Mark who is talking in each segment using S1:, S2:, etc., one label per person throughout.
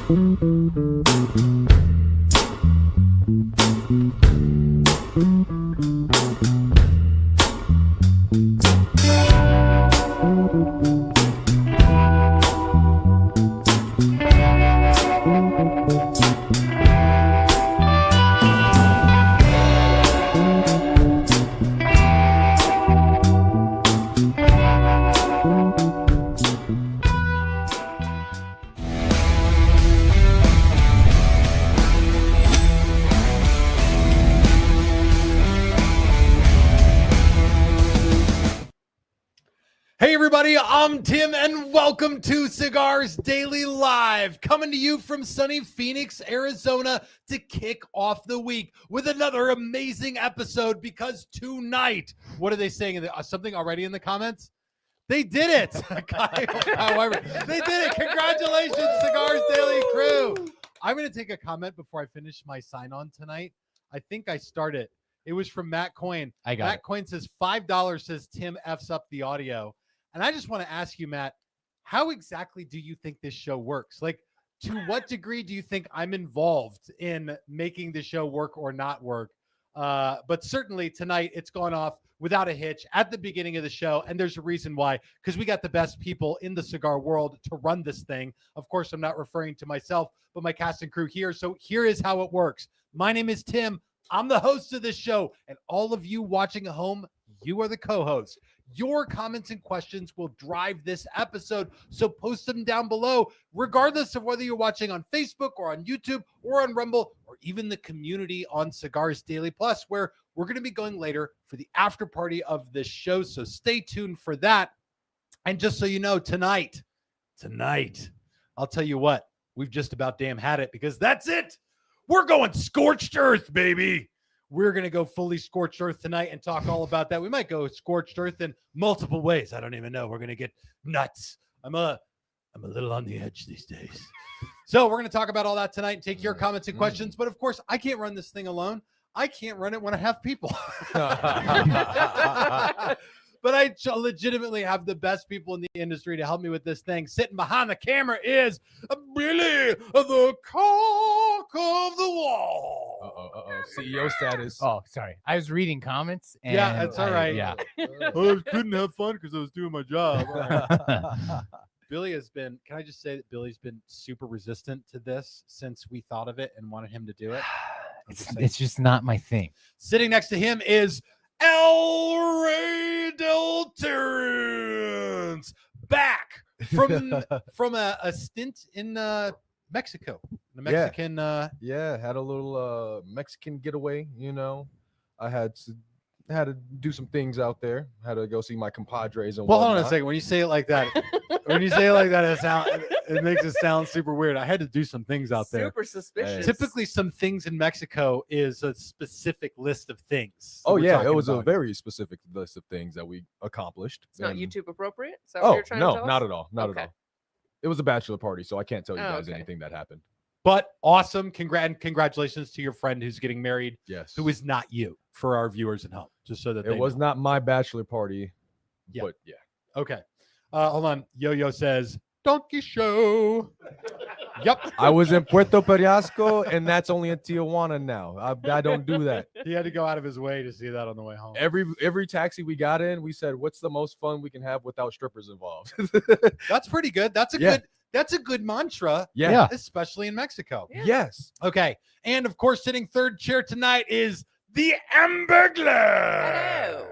S1: Hey everybody, I'm Tim and welcome to Cigars Daily Live, coming to you from sunny Phoenix, Arizona to kick off the week with another amazing episode because tonight, what are they saying? Something already in the comments? They did it. However, they did it. Congratulations, Cigars Daily crew. I'm going to take a comment before I finish my sign-on tonight. I think I started. It was from Matt Coyne. Matt Coyne says $5 says Tim F's up the audio. And I just want to ask you, Matt, how exactly do you think this show works? Like, to what degree do you think I'm involved in making the show work or not work? But certainly tonight it's gone off without a hitch at the beginning of the show. And there's a reason why, because we got the best people in the cigar world to run this thing. Of course, I'm not referring to myself, but my cast and crew here. So here is how it works. My name is Tim. I'm the host of this show. And all of you watching at home, you are the co-host. Your comments and questions will drive this episode, so post them down below, regardless of whether you're watching on Facebook or on YouTube or on Rumble or even the community on Cigars Daily Plus, where we're going to be going later for the after party of this show, so stay tuned for that. And just so you know, tonight, I'll tell you what, we've just about damn had it, because that's it. We're going scorched earth, baby. We're going to go fully scorched earth tonight and talk all about that. We might go scorched earth in multiple ways. I don't even know. We're going to get nuts. I'm a little on the edge these days. So we're going to talk about all that tonight and take your comments and questions. But of course, I can't run this thing alone. I can't run it when I have people. But I legitimately have the best people in the industry to help me with this thing. Sitting behind the camera is Billy, the cock of the wall.
S2: CEO status.
S3: Oh, sorry. I was reading comments. And
S1: yeah, that's all right.
S3: Yeah.
S1: I couldn't have fun because I was doing my job. Billy has been, can I just say that Billy's been super resistant to this since we thought of it and wanted him to do it?
S3: It's just not my thing.
S1: Sitting next to him is El Rey del Terrence, back from a stint in Mexico. The Mexican
S2: had a little Mexican getaway, you know. I had to do some things out there. Had to go see my compadres and
S1: Well, hold on a second. When you say it like that, it makes it sound super weird. I had to do some things out there.
S4: Super suspicious.
S1: Typically, some things in Mexico is a specific list of things.
S2: Oh yeah, it was a very specific list of things that we accomplished.
S4: It's not YouTube appropriate? Is that what you're trying to tell us?
S2: Not at all. Not at all. It was a bachelor party, so I can't tell you guys anything that happened.
S1: But awesome. Congratulations to your friend who's getting married.
S2: Yes.
S1: Who is not you, for our viewers at home, just so that
S2: it was not my bachelor party.
S1: Yeah.
S2: But yeah.
S1: Okay. Hold on. Yo-Yo says, Donkey Show. Yep.
S2: I was in Puerto Periasco, and that's only in Tijuana now. I don't do that.
S1: He had to go out of his way to see that on the way home.
S2: Every taxi we got in, we said, what's the most fun we can have without strippers involved?
S1: That's pretty good. That's a good mantra.
S2: Yeah.
S1: Especially in Mexico.
S4: Yeah.
S2: Yes.
S1: Okay. And of course, sitting third chair tonight is the Hamburglar.
S4: Hello.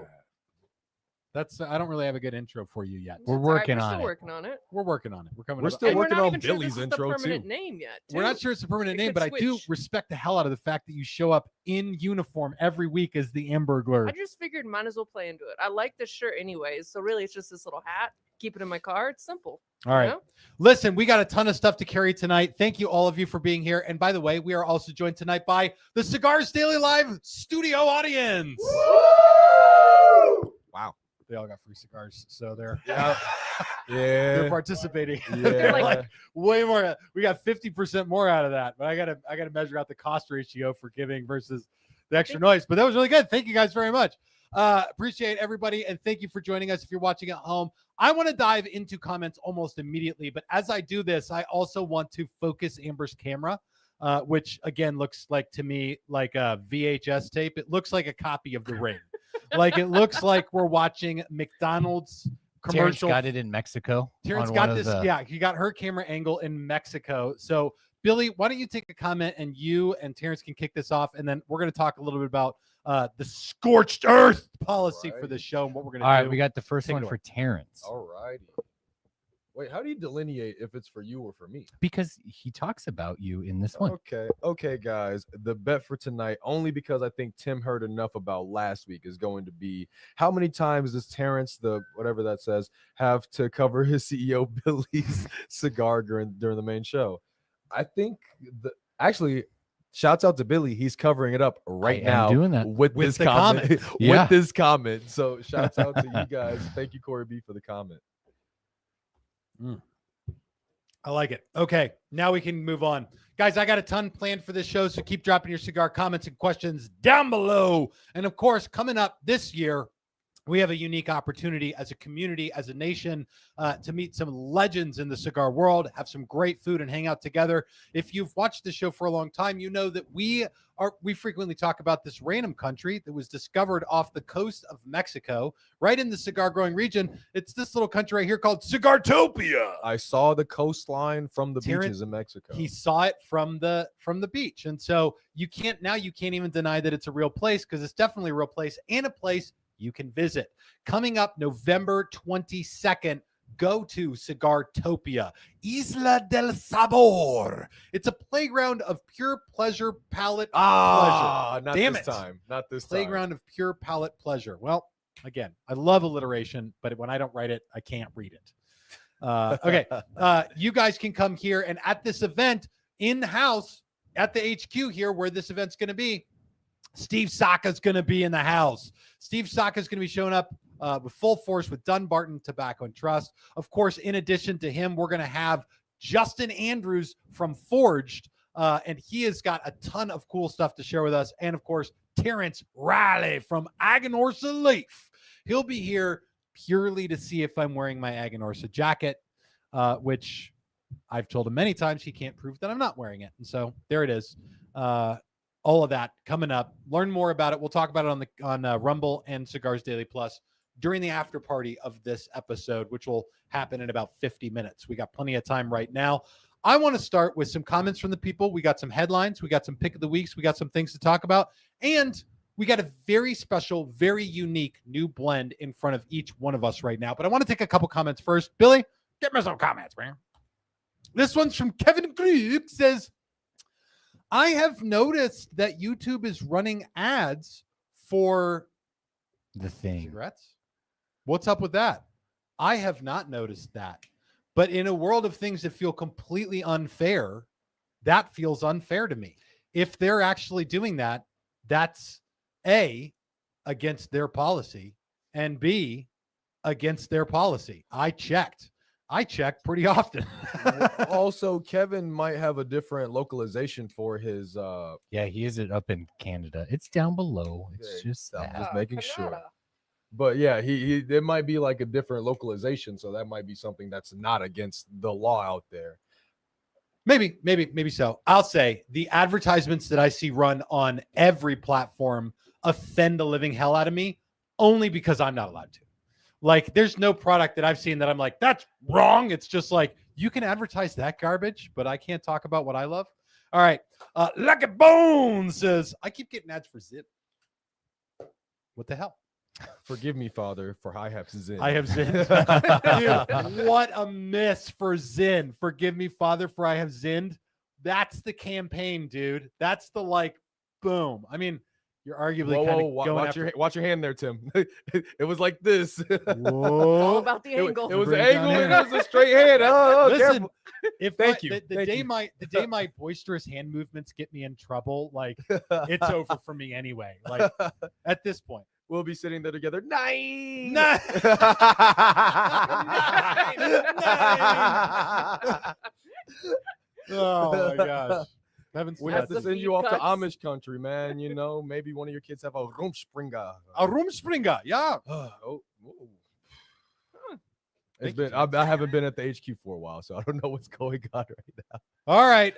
S1: I don't really have a good intro for you yet.
S3: We're working
S4: We're
S3: on
S4: still
S3: it.
S4: working on it.
S1: We're working on it. We're coming.
S2: We're
S1: up.
S2: still
S4: And we're
S2: working
S4: not
S2: on
S4: even sure
S2: Billy's
S4: this is
S2: intro,
S4: the permanent
S2: too.
S4: name yet.
S1: We're not sure it's a permanent name, but I do respect the hell out of the fact that you show up in uniform every week as the Hamburglar.
S4: I just figured might as well play into it. I like this shirt anyways, so really it's just this little hat. Keep it in my car. It's simple.
S1: All right.
S4: You know?
S1: Listen, we got a ton of stuff to carry tonight. Thank you, all of you, for being here. And by the way, we are also joined tonight by the Cigars Daily Live studio audience.
S2: Woo! Wow.
S1: They all got free cigars, so they're
S2: Yeah.
S1: they're participating.
S2: Yeah.
S1: They're like way more. We got 50% more out of that, but I gotta measure out the cost ratio for giving versus the extra noise. But that was really good. Thank you guys very much. Appreciate everybody, and thank you for joining us if you're watching at home. I want to dive into comments almost immediately, but as I do this, I also want to focus Amber's camera, which again looks like to me like a VHS tape. It looks like a copy of The Ring. Like it looks like we're watching McDonald's
S3: Terrence
S1: commercial.
S3: got it in Mexico.
S1: Terrence
S3: on
S1: got
S3: one of
S1: this.
S3: the-
S1: Yeah, he got her camera angle in Mexico. So Billy, why don't you take a comment and you and Terrence can kick this off, and then we're going to talk a little bit about the scorched earth policy for the show and what we're going to
S3: All
S1: do.
S3: right, we got the first
S1: Take it
S3: one
S1: away.
S3: for Terrence
S2: All righty. Wait, how do you delineate if it's for you or for me?
S3: because he talks about you in this one.
S2: Okay, guys. The bet for tonight, only because I think Tim heard enough about last week, is going to be how many times does Terrence, the whatever that says, have to cover his CEO Billy's cigar during the main show? I think actually, shouts out to Billy. He's covering it up right
S3: I am
S2: now
S3: doing that.
S2: with
S1: With
S2: this
S1: the
S2: comment.
S1: comment.
S3: Yeah.
S2: With this comment. So shouts out to you guys. Thank you, Corey B, for the comment.
S1: I like it. Okay, now we can move on. Guys, I got a ton planned for this show, so keep dropping your cigar comments and questions down below. And of course, coming up this year, we have a unique opportunity as a community, as a nation, to meet some legends in the cigar world, have some great food, and hang out together. If you've watched the show for a long time, you know that we frequently talk about this random country that was discovered off the coast of Mexico, right in the cigar growing region. It's this little country right here called Cigartopia.
S2: I saw the coastline from the
S1: Terrence,
S2: beaches in Mexico.
S1: He saw it from the beach, and so you can't even deny that it's a real place, because it's definitely a real place and a place you can visit. Coming up November 22nd, go to Cigartopia, Isla del Sabor. It's a playground of pure pleasure, palate pleasure.
S2: Not
S1: Damn
S2: this
S1: it.
S2: time. Not this
S1: Playground of pure palate pleasure. Well, again, I love alliteration, but when I don't write it, I can't read it. Okay, you guys can come here, and at this event in-house at the HQ here where this event's going to be, Steve Saka's going to be in the house. Steve Saka's going to be showing up with full force with Dunbarton Tobacco and Trust. Of course, in addition to him, we're going to have Justin Andrews from Forged, and he has got a ton of cool stuff to share with us. And of course, Terrence Riley from Aganorsa Leaf. He'll be here purely to see if I'm wearing my Aganorsa jacket, which I've told him many times he can't prove that I'm not wearing it. And so there it is. All of that coming up. Learn more about it. We'll talk about it on Rumble and Cigars Daily Plus during the after party of this episode, which will happen in about 50 minutes. We got plenty of time right now. I want to start with some comments from the people. We got some headlines. We got some pick of the weeks. We got some things to talk about. And we got a very special, very unique new blend in front of each one of us right now. But I want to take a couple comments first. Billy, get me some comments, man. This one's from Kevin Krug. Says, I have noticed that YouTube is running ads for
S3: The thing.
S1: cigarettes. What's up with that? I have not noticed that. But in a world of things that feel completely unfair, that feels unfair to me. If they're actually doing that, that's A, against their policy, and B, against their policy. I checked pretty often.
S2: Also, Kevin might have a different localization for his
S3: Yeah, he is it up in Canada. It's down below. It's
S2: Okay,
S3: just
S2: I'm
S3: that.
S2: just making sure.
S4: Canada.
S2: But yeah, he it might be like a different localization, so that might be something that's not against the law out there.
S1: Maybe so. I'll say the advertisements that I see run on every platform offend the living hell out of me only because I'm not allowed to. Like, there's no product that I've seen that I'm like, that's wrong. It's just like, you can advertise that garbage, but I can't talk about what I love. All right. Lucky Bones says, I keep getting ads for Zip. What the hell?
S2: Forgive me, Father, for I have sinned.
S1: I have zinned. Dude, what a miss for Zin. Forgive me, Father, for I have zinned. That's the campaign, dude. That's the boom. I mean, you're arguably kind of going
S2: watch
S1: after.
S2: watch your hand there, Tim. It was like this.
S4: All
S1: Whoa.
S4: about the angle.
S2: It was
S1: Bring
S2: an
S1: it down
S2: angle and
S1: here.
S2: it was a straight hand. Oh,
S1: Listen,
S2: careful.
S1: if
S2: Thank you.
S1: the day my boisterous hand movements get me in trouble, it's over for me anyway. Like at this point.
S2: We'll be sitting there together. Nine.
S1: Nine. Oh my gosh. Haven't
S2: We
S1: had
S2: have to
S4: the
S2: send
S4: feed
S2: you off to
S4: cuts.
S2: Amish country, man. You know, maybe one of your kids have a Rumspringa.
S1: a Rumspringa. Yeah.
S2: Oh. It's
S1: Thank you,
S2: been I haven't been at the HQ for a while, so I don't know what's going on right now.
S1: All right.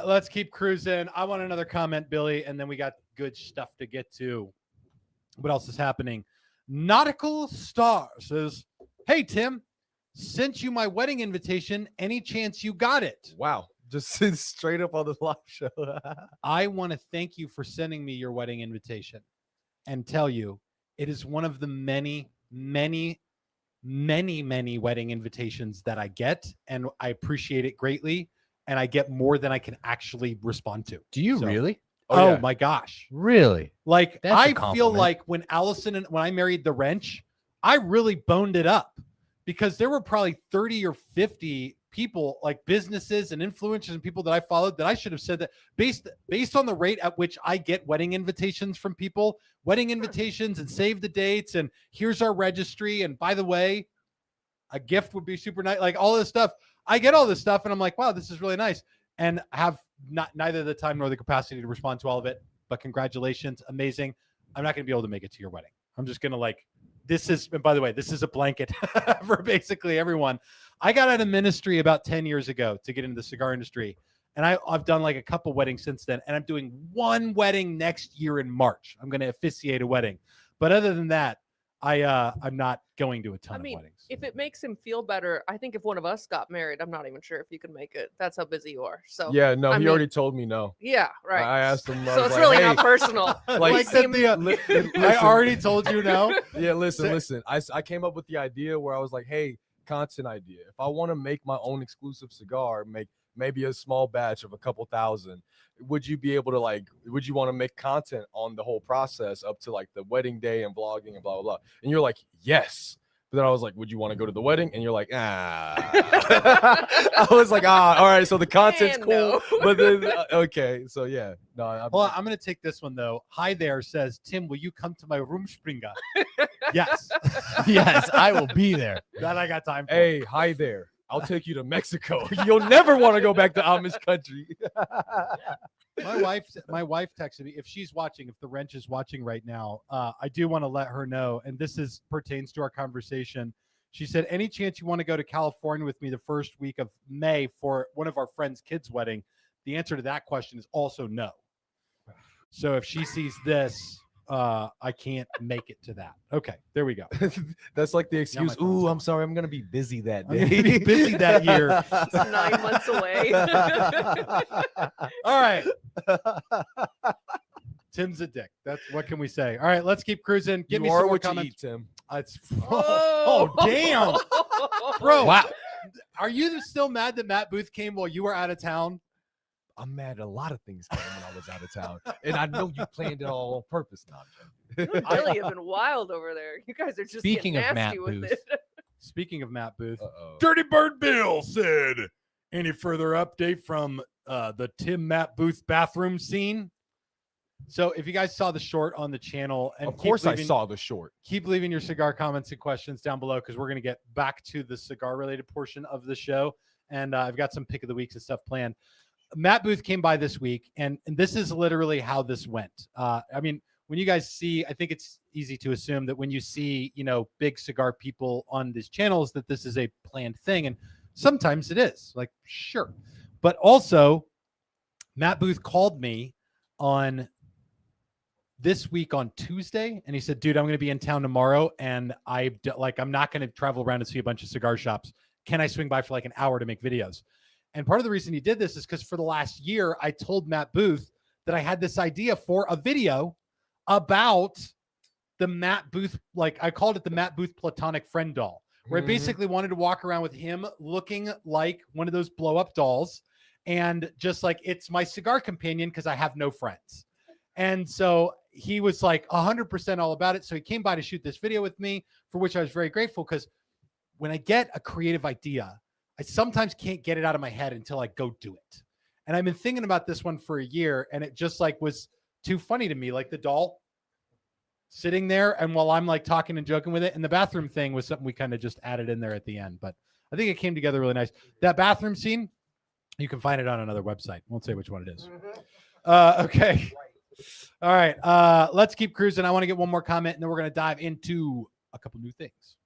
S1: Let's keep cruising. I want another comment, Billy, and then we got good stuff to get to. What else is happening? Nautical Star says, "Hey Tim, sent you my wedding invitation. Any chance you got it?"
S2: Wow. Just straight up on the live show.
S1: I want to thank you for sending me your wedding invitation and tell you it is one of the many wedding invitations that I get, and I appreciate it greatly, and I get more than I can actually respond to.
S3: Do you
S1: So-
S3: really?
S1: Oh,
S2: yeah.
S1: my gosh.
S3: Really?
S1: Like,
S3: That's a
S1: I feel
S3: compliment.
S1: like when I married the wrench, I really boned it up because there were probably 30 or 50 people, like businesses and influencers and people that I followed, that I should have said that based on the rate at which I get wedding invitations from people, wedding invitations and save the dates, and here's our registry, and by the way, a gift would be super nice, like all this stuff. I get all this stuff and I'm like, wow, this is really nice, and have neither the time nor the capacity to respond to all of it. But congratulations, amazing. I'm not going to be able to make it to your wedding. I'm just going to and by the way, this is a blanket for basically everyone. I got out of ministry about 10 years ago to get into the cigar industry. And I've done like a couple weddings since then. And I'm doing one wedding next year in March. I'm going to officiate a wedding. But other than that, I'm not going to a ton
S4: I mean,
S1: of weddings.
S4: if it makes him feel better, I think if one of us got married, I'm not even sure if you could make it. That's how busy you are. So
S2: Yeah, no,
S4: I
S2: he
S4: mean-
S2: already told me no.
S4: yeah, right.
S2: I asked him. I
S4: So
S2: was
S4: it's
S2: like,
S4: really
S2: hey,
S4: not personal.
S1: Like
S4: him-
S1: I already told you no.
S2: Yeah, listen. I came up with the idea where I was like, hey, content idea. If I want to make my own exclusive cigar, make maybe a small batch of a couple thousand, would you be able to would you want to make content on the whole process up to like the wedding day and vlogging and blah, blah, blah? And you're like, yes. But then I was like, would you want to go to the wedding? And you're like, I was like, all right. So the content's
S4: And
S2: cool.
S4: no.
S2: But then, okay. So yeah, no,
S1: Well, I'm going to take this one though. Hi there says, Tim, will you come to my Rumspringa? Yes.
S3: Yes, I will be there.
S1: That I got time for.
S2: hey, hi there. I'll take you to Mexico. You'll never want to go back to Amish country.
S1: My wife texted me, if she's watching, if the wrench is watching right now, I do want to let her know, and this pertains to our conversation. She said, any chance you want to go to California with me the first week of May for one of our friends' kids' wedding? The answer to that question is also no. So if she sees this, I can't make it to that. Okay, there we go.
S2: That's like the excuse.
S1: phone's
S2: Ooh, I'm
S1: going.
S2: sorry. I'm going to be busy that
S1: I'm
S2: day.
S1: gonna be busy that year.
S4: It's 9 months away.
S1: All right. Tim's a dick. That's what can we say? All right, let's keep cruising. Give
S2: You
S1: me
S2: are
S1: some more
S2: what you
S1: comments.
S2: eat, Tim.
S1: It's oh, damn, bro.
S3: Wow.
S1: Are you still mad that Matt Booth came while you were out of town?
S2: I'm mad at a lot of things came when I was out of town. And I know you planned it all on purpose. Now,
S4: You and Billy have been wild over there. You guys are just
S3: Speaking
S4: getting
S3: of
S4: nasty
S3: Matt
S4: with
S3: Booth.
S4: it.
S1: Speaking of Matt Booth,
S2: Uh-oh.
S1: Dirty Bird Bill said, any further update from the Tim Matt Booth bathroom scene? So if you guys saw the short on the channel, and
S2: Of course I saw the short.
S1: keep leaving your cigar comments and questions down below, because we're going to get back to the cigar related portion of the show. And I've got some pick of the weeks and stuff planned. Matt Booth came by this week, and this is literally how this went. I mean, when you guys see, I think it's easy to assume that when you see, big cigar people on these channels, that this is a planned thing. And sometimes it is, like, sure. But also, Matt Booth called me on this week on Tuesday, and he said, dude, I'm going to be in town tomorrow, and I'm not going to travel around and see a bunch of cigar shops. Can I swing by for like an hour to make videos? And part of the reason he did this is because for the last year, I told Matt Booth that I had this idea for a video about the Matt Booth, like I called it the Matt Booth platonic friend doll, where I basically wanted to walk around with him looking like one of those blow up dolls, and just like, it's my cigar companion because I have no friends. And so he was like 100% all about it. So he came by to shoot this video with me, for which I was very grateful, because when I get a creative idea, I sometimes can't get it out of my head until I go do it. And I've been thinking about this one for a year, and it just like was too funny to me. Like the doll sitting there, and while I'm like talking and joking with it, and the bathroom thing was something we kind of just added in there at the end. But I think it came together really nice. That bathroom scene, You can find it on another website. Won't say which one it is. Okay. All right. Let's keep cruising. I want to get one more comment, and then we're going to dive into a couple new things.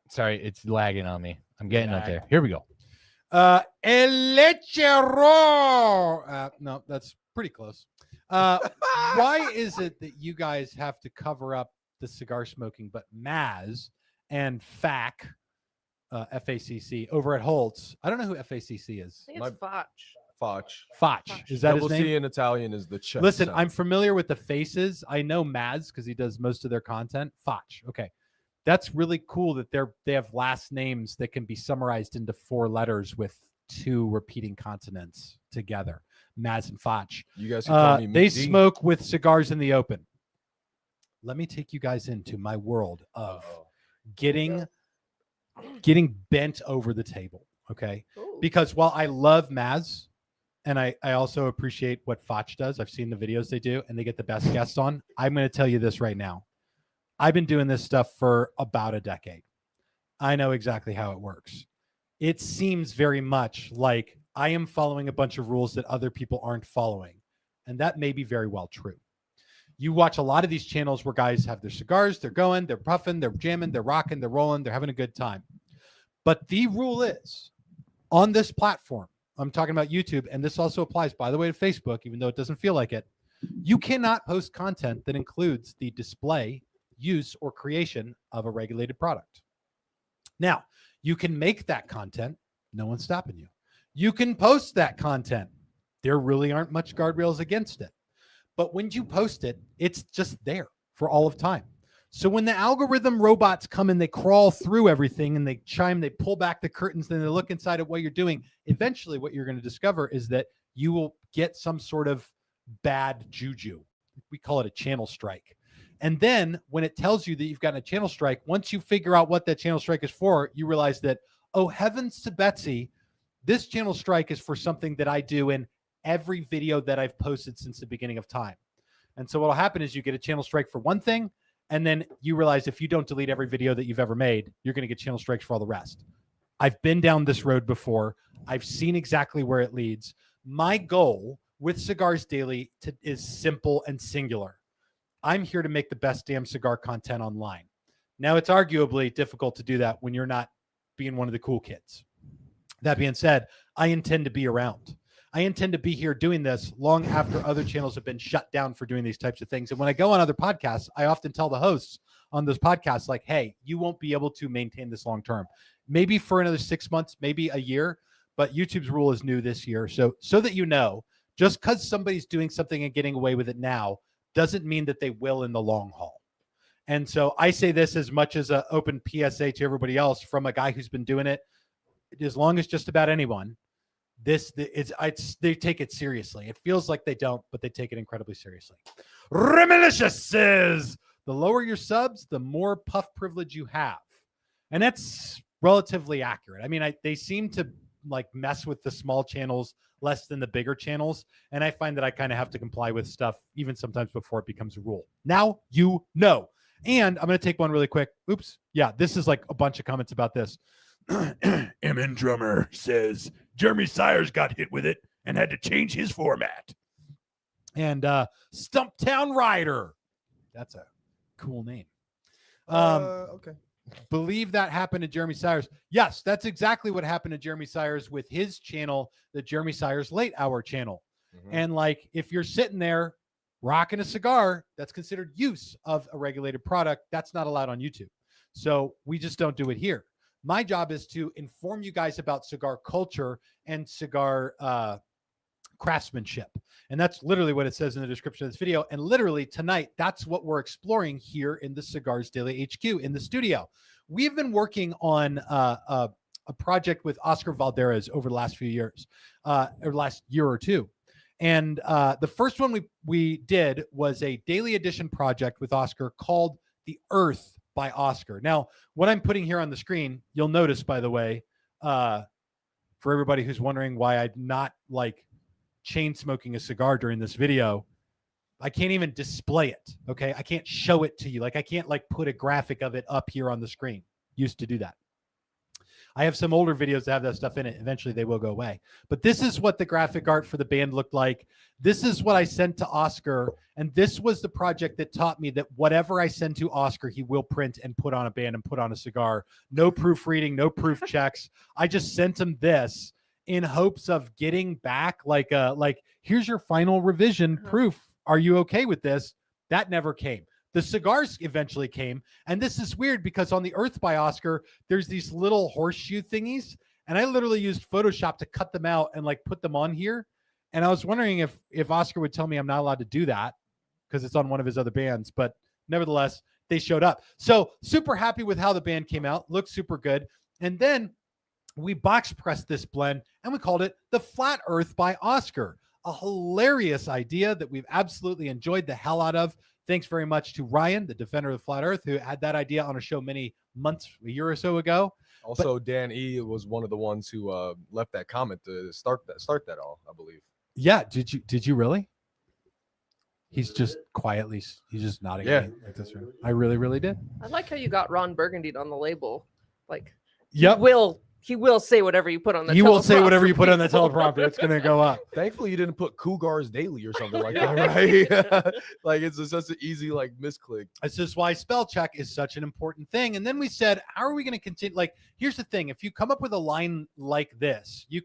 S3: Sorry, it's lagging on me. I'm getting up there. Here we go.
S1: El Lechero. No, that's pretty close. Why is it that you guys have to cover up the cigar smoking, but Maz and FAC, FACC, over at Holtz? I don't know who FACC is.
S4: I think it's Foch.
S2: Foch.
S1: Foch. Is that
S2: Double
S1: his name?
S2: C in Italian is the chest.
S1: Listen,
S2: sound.
S1: I'm familiar with the faces. I know Maz because he does most of their content. Foch. Okay. That's really cool that they have last names that can be summarized into 4 letters with 2 repeating consonants together. Maz and Foch.
S2: You guys can call me
S1: they
S2: McD.
S1: smoke with cigars in the open. Let me take you guys into my world of getting bent over the table. Okay.
S4: Ooh.
S1: Because while I love Maz and I also appreciate what Foch does, I've seen the videos they do and they get the best guests on. I'm going to tell you this right now. I've been doing this stuff for about a decade. I know exactly how it works. It seems very much like I am following a bunch of rules that other people aren't following. And that may be very well true. You watch a lot of these channels where guys have their cigars, they're going, they're puffing, they're jamming, they're rocking, they're rolling, they're having a good time. But the rule is on this platform, I'm talking about YouTube, and this also applies, by the way, to Facebook, even though it doesn't feel like it. You cannot post content that includes the display, use, or creation of a regulated product. Now, you can make that content. No one's stopping you. You can post that content. There really aren't much guardrails against it. But when you post it, it's just there for all of time. So when the algorithm robots come and they crawl through everything and they chime, they pull back the curtains, then they look inside at what you're doing, eventually what you're going to discover is that you will get some sort of bad juju. We call it a channel strike. And then when it tells you that you've gotten a channel strike, once you figure out what that channel strike is for, you realize that, oh, heavens to Betsy, this channel strike is for something that I do in every video that I've posted since the beginning of time. And so what will happen is you get a channel strike for one thing, and then you realize if you don't delete every video that you've ever made, you're going to get channel strikes for all the rest. I've been down this road before. I've seen exactly where it leads. My goal with Cigars Daily is simple and singular. I'm here to make the best damn cigar content online. Now, it's arguably difficult to do that when you're not being one of the cool kids. That being said, I intend to be around. I intend to be here doing this long after other channels have been shut down for doing these types of things. And when I go on other podcasts, I often tell the hosts on those podcasts, like, hey, you won't be able to maintain this long term. Maybe for another 6 months, maybe a year, but YouTube's rule is new this year. So that you know, just because somebody's doing something and getting away with it now doesn't mean that they will in the long haul. And so I say this as much as an open PSA to everybody else from a guy who's been doing it as long as just about anyone. They take it seriously. It feels like they don't, but they take it incredibly seriously. Remilicious says, the lower your subs, the more puff privilege you have. And that's relatively accurate. I mean, they seem to like mess with the small channels less than the bigger channels. And I find that I kind of have to comply with stuff even sometimes before it becomes a rule. Now you know. And I'm going to take one really quick. Oops. Yeah, this is like a bunch of comments about this. MN Drummer says Jeremy Sires got hit with it and had to change his format. And Stumptown Rider. That's a cool name.
S2: Okay.
S1: Believe that happened to Jeremy Sires. Yes, that's exactly what happened to Jeremy Sires with his channel, the Jeremy Sires Late Hour channel. Mm-hmm. And like, if you're sitting there rocking a cigar, that's considered use of a regulated product. That's not allowed on YouTube. So we just don't do it here. My job is to inform you guys about cigar culture and cigar craftsmanship. And that's literally what it says in the description of this video. And literally tonight, that's what we're exploring here in the Cigars Daily HQ in the studio. We've been working on a project with Oscar Valladares over the last few years, or last year or two. And the first one we did was a daily edition project with Oscar called The Earth by Oscar. Now, what I'm putting here on the screen, you'll notice, by the way, for everybody who's wondering why I'm not like chain smoking a cigar during this video, I can't even display it. Okay. I can't show it to you. Like I can't like put a graphic of it up here on the screen. Used to do that. I have some older videos that have that stuff in it. Eventually they will go away. But this is what the graphic art for the band looked like. This is what I sent to Oscar. And this was the project that taught me that whatever I send to Oscar, he will print and put on a band and put on a cigar. No proofreading, no proof checks. I just sent him this in hopes of getting back like here's your final revision proof. Are you okay with this? That never came. The cigars eventually came. And this is weird because on the Earth by Oscar, there's these little horseshoe thingies. And I literally used Photoshop to cut them out and like put them on here. And I was wondering if Oscar would tell me I'm not allowed to do that because it's on one of his other bands. But nevertheless, they showed up. So super happy with how the band came out. Looked super good. And then we box pressed this blend and we called it the Flat Earth by Oscar. A hilarious idea that we've absolutely enjoyed the hell out of. Thanks very much to Ryan, the defender of the Flat Earth, who had that idea on a show many months, a year or so ago.
S2: Also, Dan E was one of the ones who left that comment to start that all, I believe.
S1: Yeah, did you really? He's just quietly, he's just nodding.
S2: Yeah,
S1: like this. I really did.
S4: I like how you got Ron Burgundy on the label. Like,
S1: yep.
S4: He will say whatever you put on the.
S1: He will say whatever you put on the teleprompter. It's gonna go up.
S2: Thankfully, you didn't put Cigars Daily or something like that, right? Like it's such an easy like misclick.
S1: This is why spell check is such an important thing. And then we said, how are we going to continue? Like, here's the thing: if you come up with a line like this, you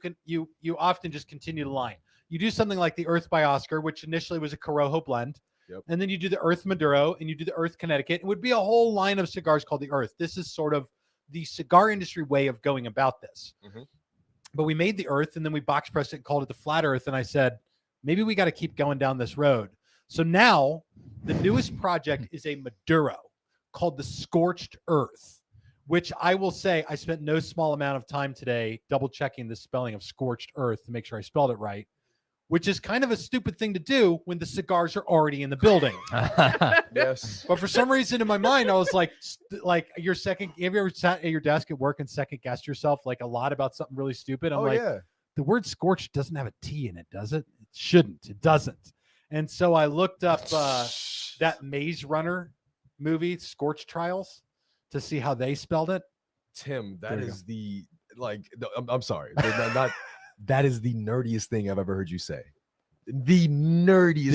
S1: often just continue the line. You do something like the Earth by Oscar, which initially was a Corojo blend.
S2: Yep.
S1: And then you do the Earth Maduro and you do the Earth Connecticut. It would be a whole line of cigars called the Earth. This is sort of the cigar industry way of going about this. Mm-hmm. But we made the Earth and then we box pressed it and called it the Flat Earth. And I said, maybe we got to keep going down this road. So now the newest project is a Maduro called the Scorched Earth, which I will say I spent no small amount of time today double checking the spelling of Scorched Earth to make sure I spelled it right, which is kind of a stupid thing to do when the cigars are already in the building.
S2: Yes.
S1: But for some reason in my mind, I was like your second, have you ever sat at your desk at work and second guessed yourself like a lot about something really stupid? I'm the word scorched doesn't have a T in it, does it? It shouldn't. It doesn't. And so I looked up that Maze Runner movie, Scorched Trials, to see how they spelled it.
S2: Tim, that is the, like, I'm sorry. That is the nerdiest thing I've ever heard you say. The nerdiest.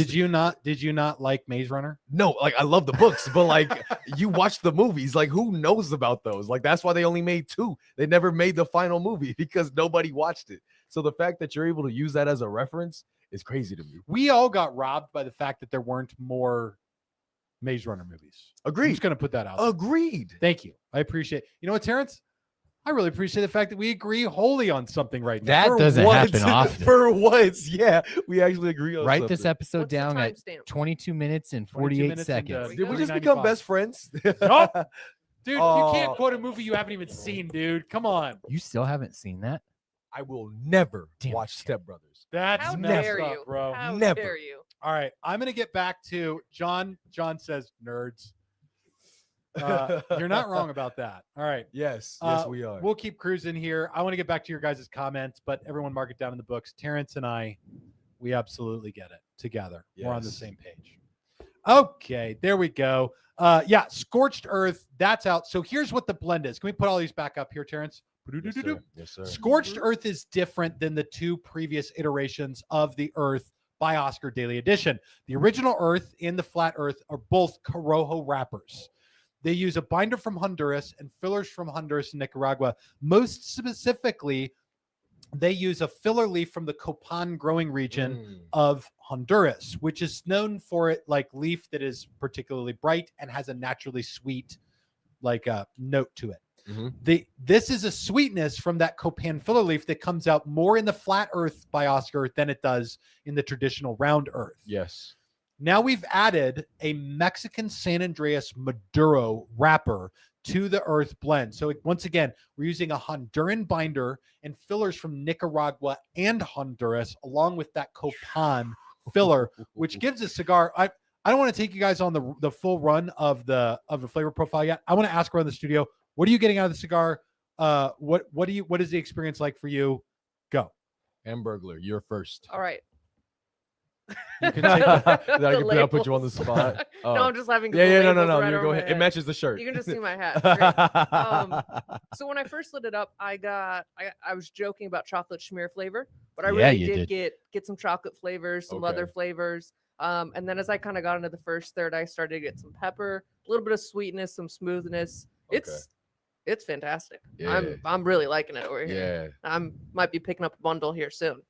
S1: Did you not like Maze Runner?
S2: No, like I love the books, but like you watch the movies, like who knows about those? Like that's why they only made 2. They never made the final movie because nobody watched it. So the fact that you're able to use that as a reference is crazy to me.
S1: We all got robbed by the fact that there weren't more Maze Runner movies.
S2: Agreed.
S1: I'm just going to put that out.
S2: Agreed.
S1: Thank you. I appreciate. You know what, Terrence? I really appreciate the fact that we agree wholly on something right now.
S3: That doesn't happen often.
S2: For once, yeah, we actually agree on
S3: Write
S2: something.
S3: this episode
S4: What's the
S3: down at
S4: timestamp?
S3: 22 minutes and 48 seconds.
S2: Did we just become best friends?
S1: Nope. Dude, you can't quote a movie you haven't even seen, dude. Come on.
S3: You still haven't seen that?
S2: I will never watch Step Brothers.
S1: That's
S4: How
S1: messed
S4: dare
S1: up,
S4: you,
S1: bro.
S4: How
S2: Never.
S4: dare you?
S1: All right, I'm going to get back to John. John says nerds. You're not wrong about that. All right.
S2: Yes, we are.
S1: We'll keep cruising here. I want to get back to your guys' comments, but everyone mark it down in the books. Terrence and I, we absolutely get it together. Yes. We're on the same page. Okay, there we go. Yeah, Scorched Earth, that's out. So here's what the blend is. Can we put all these back up here, Terrence?
S2: Yes, sir. Yes, sir.
S1: Scorched Earth is different than the 2 previous iterations of the Earth by Oscar Daily Edition. The original Earth and the Flat Earth are both Corojo wrappers. They use a binder from Honduras and fillers from Honduras and Nicaragua. Most specifically, they use a filler leaf from the Copan growing region of Honduras, which is known for it like leaf that is particularly bright and has a naturally sweet like note to it. This is a sweetness from that Copan filler leaf that comes out more in the Flat Earth by Oscar than it does in the traditional round Earth.
S2: Yes.
S1: Now we've added a Mexican San Andreas Maduro wrapper to the Earth blend. So once again, we're using a Honduran binder and fillers from Nicaragua and Honduras, along with that Copan filler, which gives a cigar. I don't want to take you guys on the full run of the flavor profile yet. I want to ask around the studio, what are you getting out of the cigar? What is the experience like for you? Go.
S2: Hamburglar, you're first.
S4: All right.
S2: You can take that.
S4: The
S2: I'll put you on the spot.
S4: labels.
S2: Oh.
S4: No, I'm just laughing. 'cause
S2: Yeah,
S4: the
S2: no.
S4: labels are right
S2: You
S4: over
S2: go
S4: my
S2: ahead. It
S4: head.
S2: matches the shirt.
S4: You can just see my hat. Great. So when I first lit it up, I was joking about chocolate schmear flavor, but I
S3: Yeah,
S4: really
S3: you
S4: did get some chocolate flavors, some leather
S2: Okay.
S4: flavors. And then as I kind of got into the first third, I started to get some pepper, a little bit of sweetness, some smoothness. It's fantastic.
S2: Yeah.
S4: I'm really liking it over here.
S2: Yeah.
S4: Might be picking up a bundle here soon.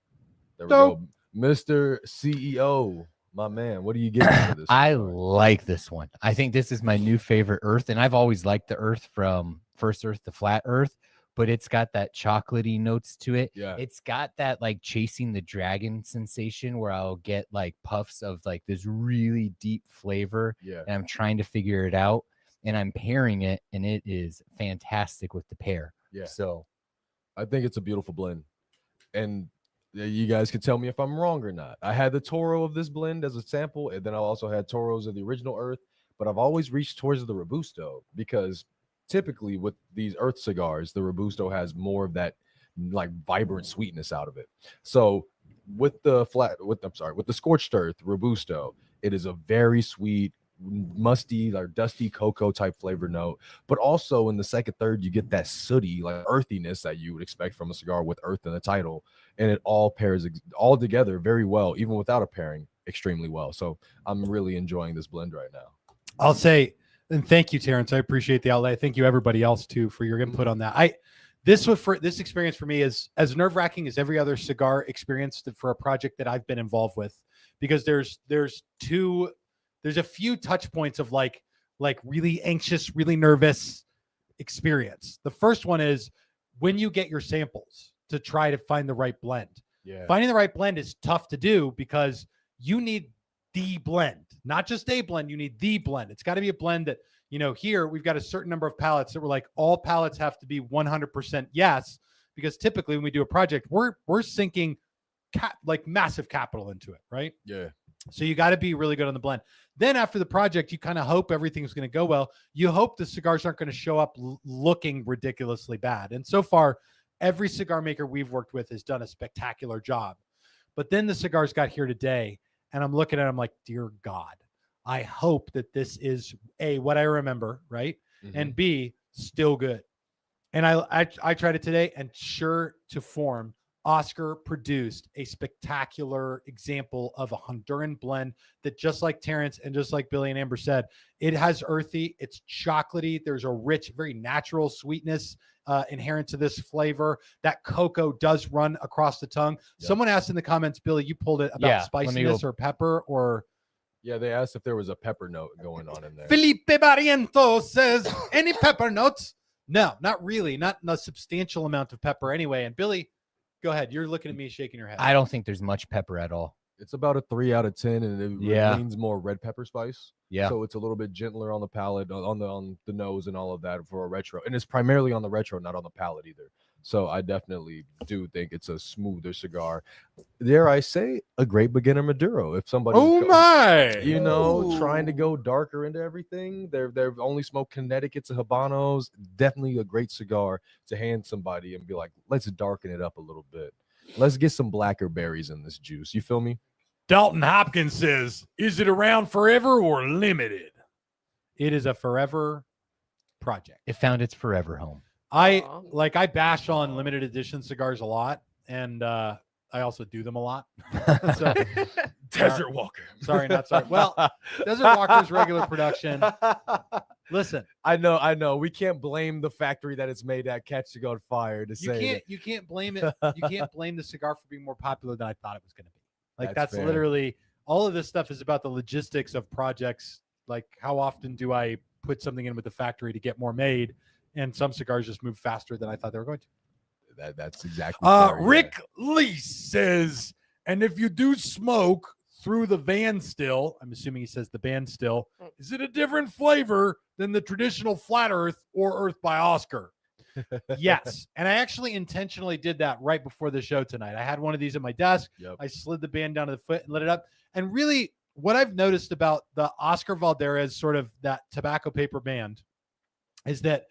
S2: There we
S1: Dope.
S2: go. Mr. CEO, my man. What are you getting out of this?
S3: I
S2: cigar?
S3: like this one. I think this is my new favorite Earth, and I've always liked the Earth from First Earth to Flat Earth, but it's got that chocolatey notes to it.
S2: Yeah.
S3: It's got that like chasing the dragon sensation where I'll get like puffs of like this really deep flavor,
S2: Yeah.
S3: and I'm trying to figure it out, and I'm pairing it, and it is fantastic with the pair.
S2: Yeah.
S3: So
S2: I think it's a beautiful blend. And you guys can tell me if I'm wrong or not. I had the Toro of this blend as a sample, and then I also had Toros of the original Earth, but I've always reached towards the Robusto because typically with these Earth cigars, the Robusto has more of that like vibrant sweetness out of it. So with the Scorched Earth Robusto, it is a very sweet, musty or dusty cocoa type flavor note, but also in the second third you get that sooty like earthiness that you would expect from a cigar with earth in the title, and it all pairs all together very well, even without a pairing, extremely well. So I'm really enjoying this blend right now.
S1: I'll say, and thank you, Terrence. I appreciate the outlay. Thank you, everybody else, too, for your input on that. This experience for me is as nerve-wracking as every other cigar experience for a project that I've been involved with, because there's a few touch points of like really anxious, really nervous experience. The first one is when you get your samples to try to find the right blend.
S2: Yeah.
S1: Finding the right blend is tough to do because you need the blend, not just a blend. You need the blend. It's got to be a blend that, here we've got a certain number of palettes that we're like, all palettes have to be 100% yes, because typically when we do a project, we're sinking like massive capital into it, right?
S2: Yeah.
S1: So you got to be really good on the blend. Then after the project, you kind of hope everything's going to go well. You hope the cigars aren't going to show up looking ridiculously bad. And so far, every cigar maker we've worked with has done a spectacular job. But then the cigars got here today, and I'm looking at them like, dear God, I hope that this is A, what I remember, right?
S2: Mhm.
S1: And B, still good. And I tried it today, and sure to form, Oscar produced a spectacular example of a Honduran blend that, just like Terrence and just like Billy and Amber said, it has earthy, it's chocolatey. There's a rich, very natural sweetness inherent to this flavor. That cocoa does run across the tongue.
S2: Yep.
S1: Someone asked in the comments, Billy, you pulled it about spiciness or pepper or...
S2: Yeah, they asked if there was a pepper note going on in there.
S1: Felipe Barrientos says, any pepper notes? No, not really. Not a substantial amount of pepper anyway. And Billy, go ahead. You're looking at me shaking your head.
S3: I don't think there's much pepper at all.
S2: It's about a 3 out of 10, and it leans more red pepper spice.
S3: Yeah.
S2: So it's a little bit gentler on the palate, on the nose, and all of that for a retro. And it's primarily on the retro, not on the palate either. So I definitely do think it's a smoother cigar. Dare I say, a great beginner Maduro. If somebody, trying to go darker into everything, they've only smoked Connecticut's and Habanos. Definitely a great cigar to hand somebody and be like, let's darken it up a little bit. Let's get some blacker berries in this juice. You feel me?
S1: Dalton Hopkins says, is it around forever or limited? It is a forever project.
S3: It found its forever home.
S1: I bash on limited edition cigars a lot, and I also do them a lot. So,
S2: Desert Walker.
S1: Sorry, not sorry. Well, Desert Walker's regular production. Listen,
S2: I know. We can't blame the factory that it's made at catch to go on fire to say
S1: you can't blame it. You can't blame the cigar for being more popular than I thought it was going to be. Like that's
S2: fair.
S1: literally all of this stuff is about the logistics of projects. Like how often do I put something in with the factory to get more made? And some cigars just move faster than I thought they were going to.
S2: That's exactly. Fair,
S1: Rick Lee says, and if you do smoke through the van still, I'm assuming he says the band still, is it a different flavor than the traditional Flat Earth or Earth by Oscar? Yes. And I actually intentionally did that right before the show tonight. I had one of these at my desk.
S2: Yep.
S1: I slid the band down to the foot and lit it up. And really what I've noticed about the Oscar Valladares, sort of that tobacco paper band, is that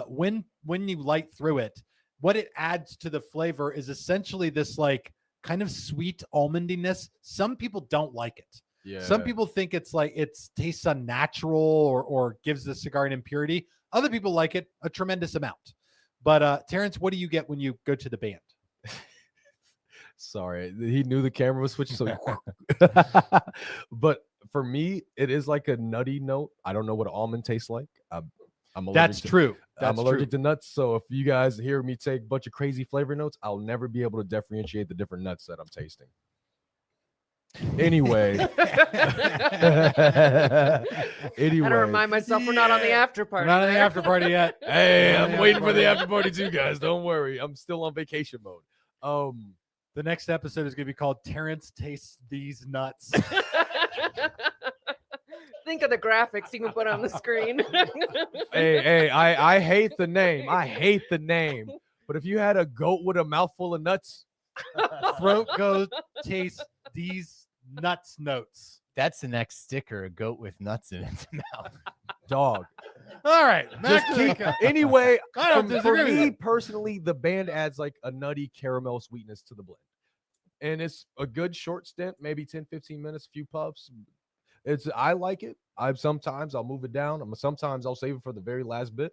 S1: when you light through it, what it adds to the flavor is essentially this like kind of sweet almondiness. Some people don't like it.
S2: Yeah.
S1: Some people think it's like it tastes unnatural or gives the cigar an impurity. Other people like it a tremendous amount. But Terrence, what do you get when you go to the band?
S2: Sorry, he knew the camera was switching, so but for me, it is like a nutty note. I don't know what almond tastes like. I'm allergic
S1: That's
S2: to,
S1: true.
S2: I'm allergic to nuts, so if you guys hear me take a bunch of crazy flavor notes, I'll never be able to differentiate the different nuts that I'm tasting. Anyway,
S4: I gotta remind myself we're not on the after party.
S1: We're not on the after party yet.
S2: Hey, I'm waiting for the after party too, guys. Don't worry, I'm still on vacation mode.
S1: The next episode is going to be called Terrence Tastes These Nuts.
S4: Think of the graphics you can put on the screen.
S2: hey, I hate the name. I hate the name. But if you had a goat with a mouthful of nuts,
S1: Throat goat tastes these nuts notes.
S3: That's the next sticker, a goat with nuts in its mouth.
S2: dog.
S1: All right.
S2: Just keep, anyway,
S1: I don't
S2: for
S1: disagree with
S2: me
S1: that.
S2: personally, the band adds like a nutty caramel sweetness to the blend. And it's a good short stint, maybe 10, 15 minutes, a few puffs. I like it. Sometimes I'll move it down. Sometimes I'll save it for the very last bit.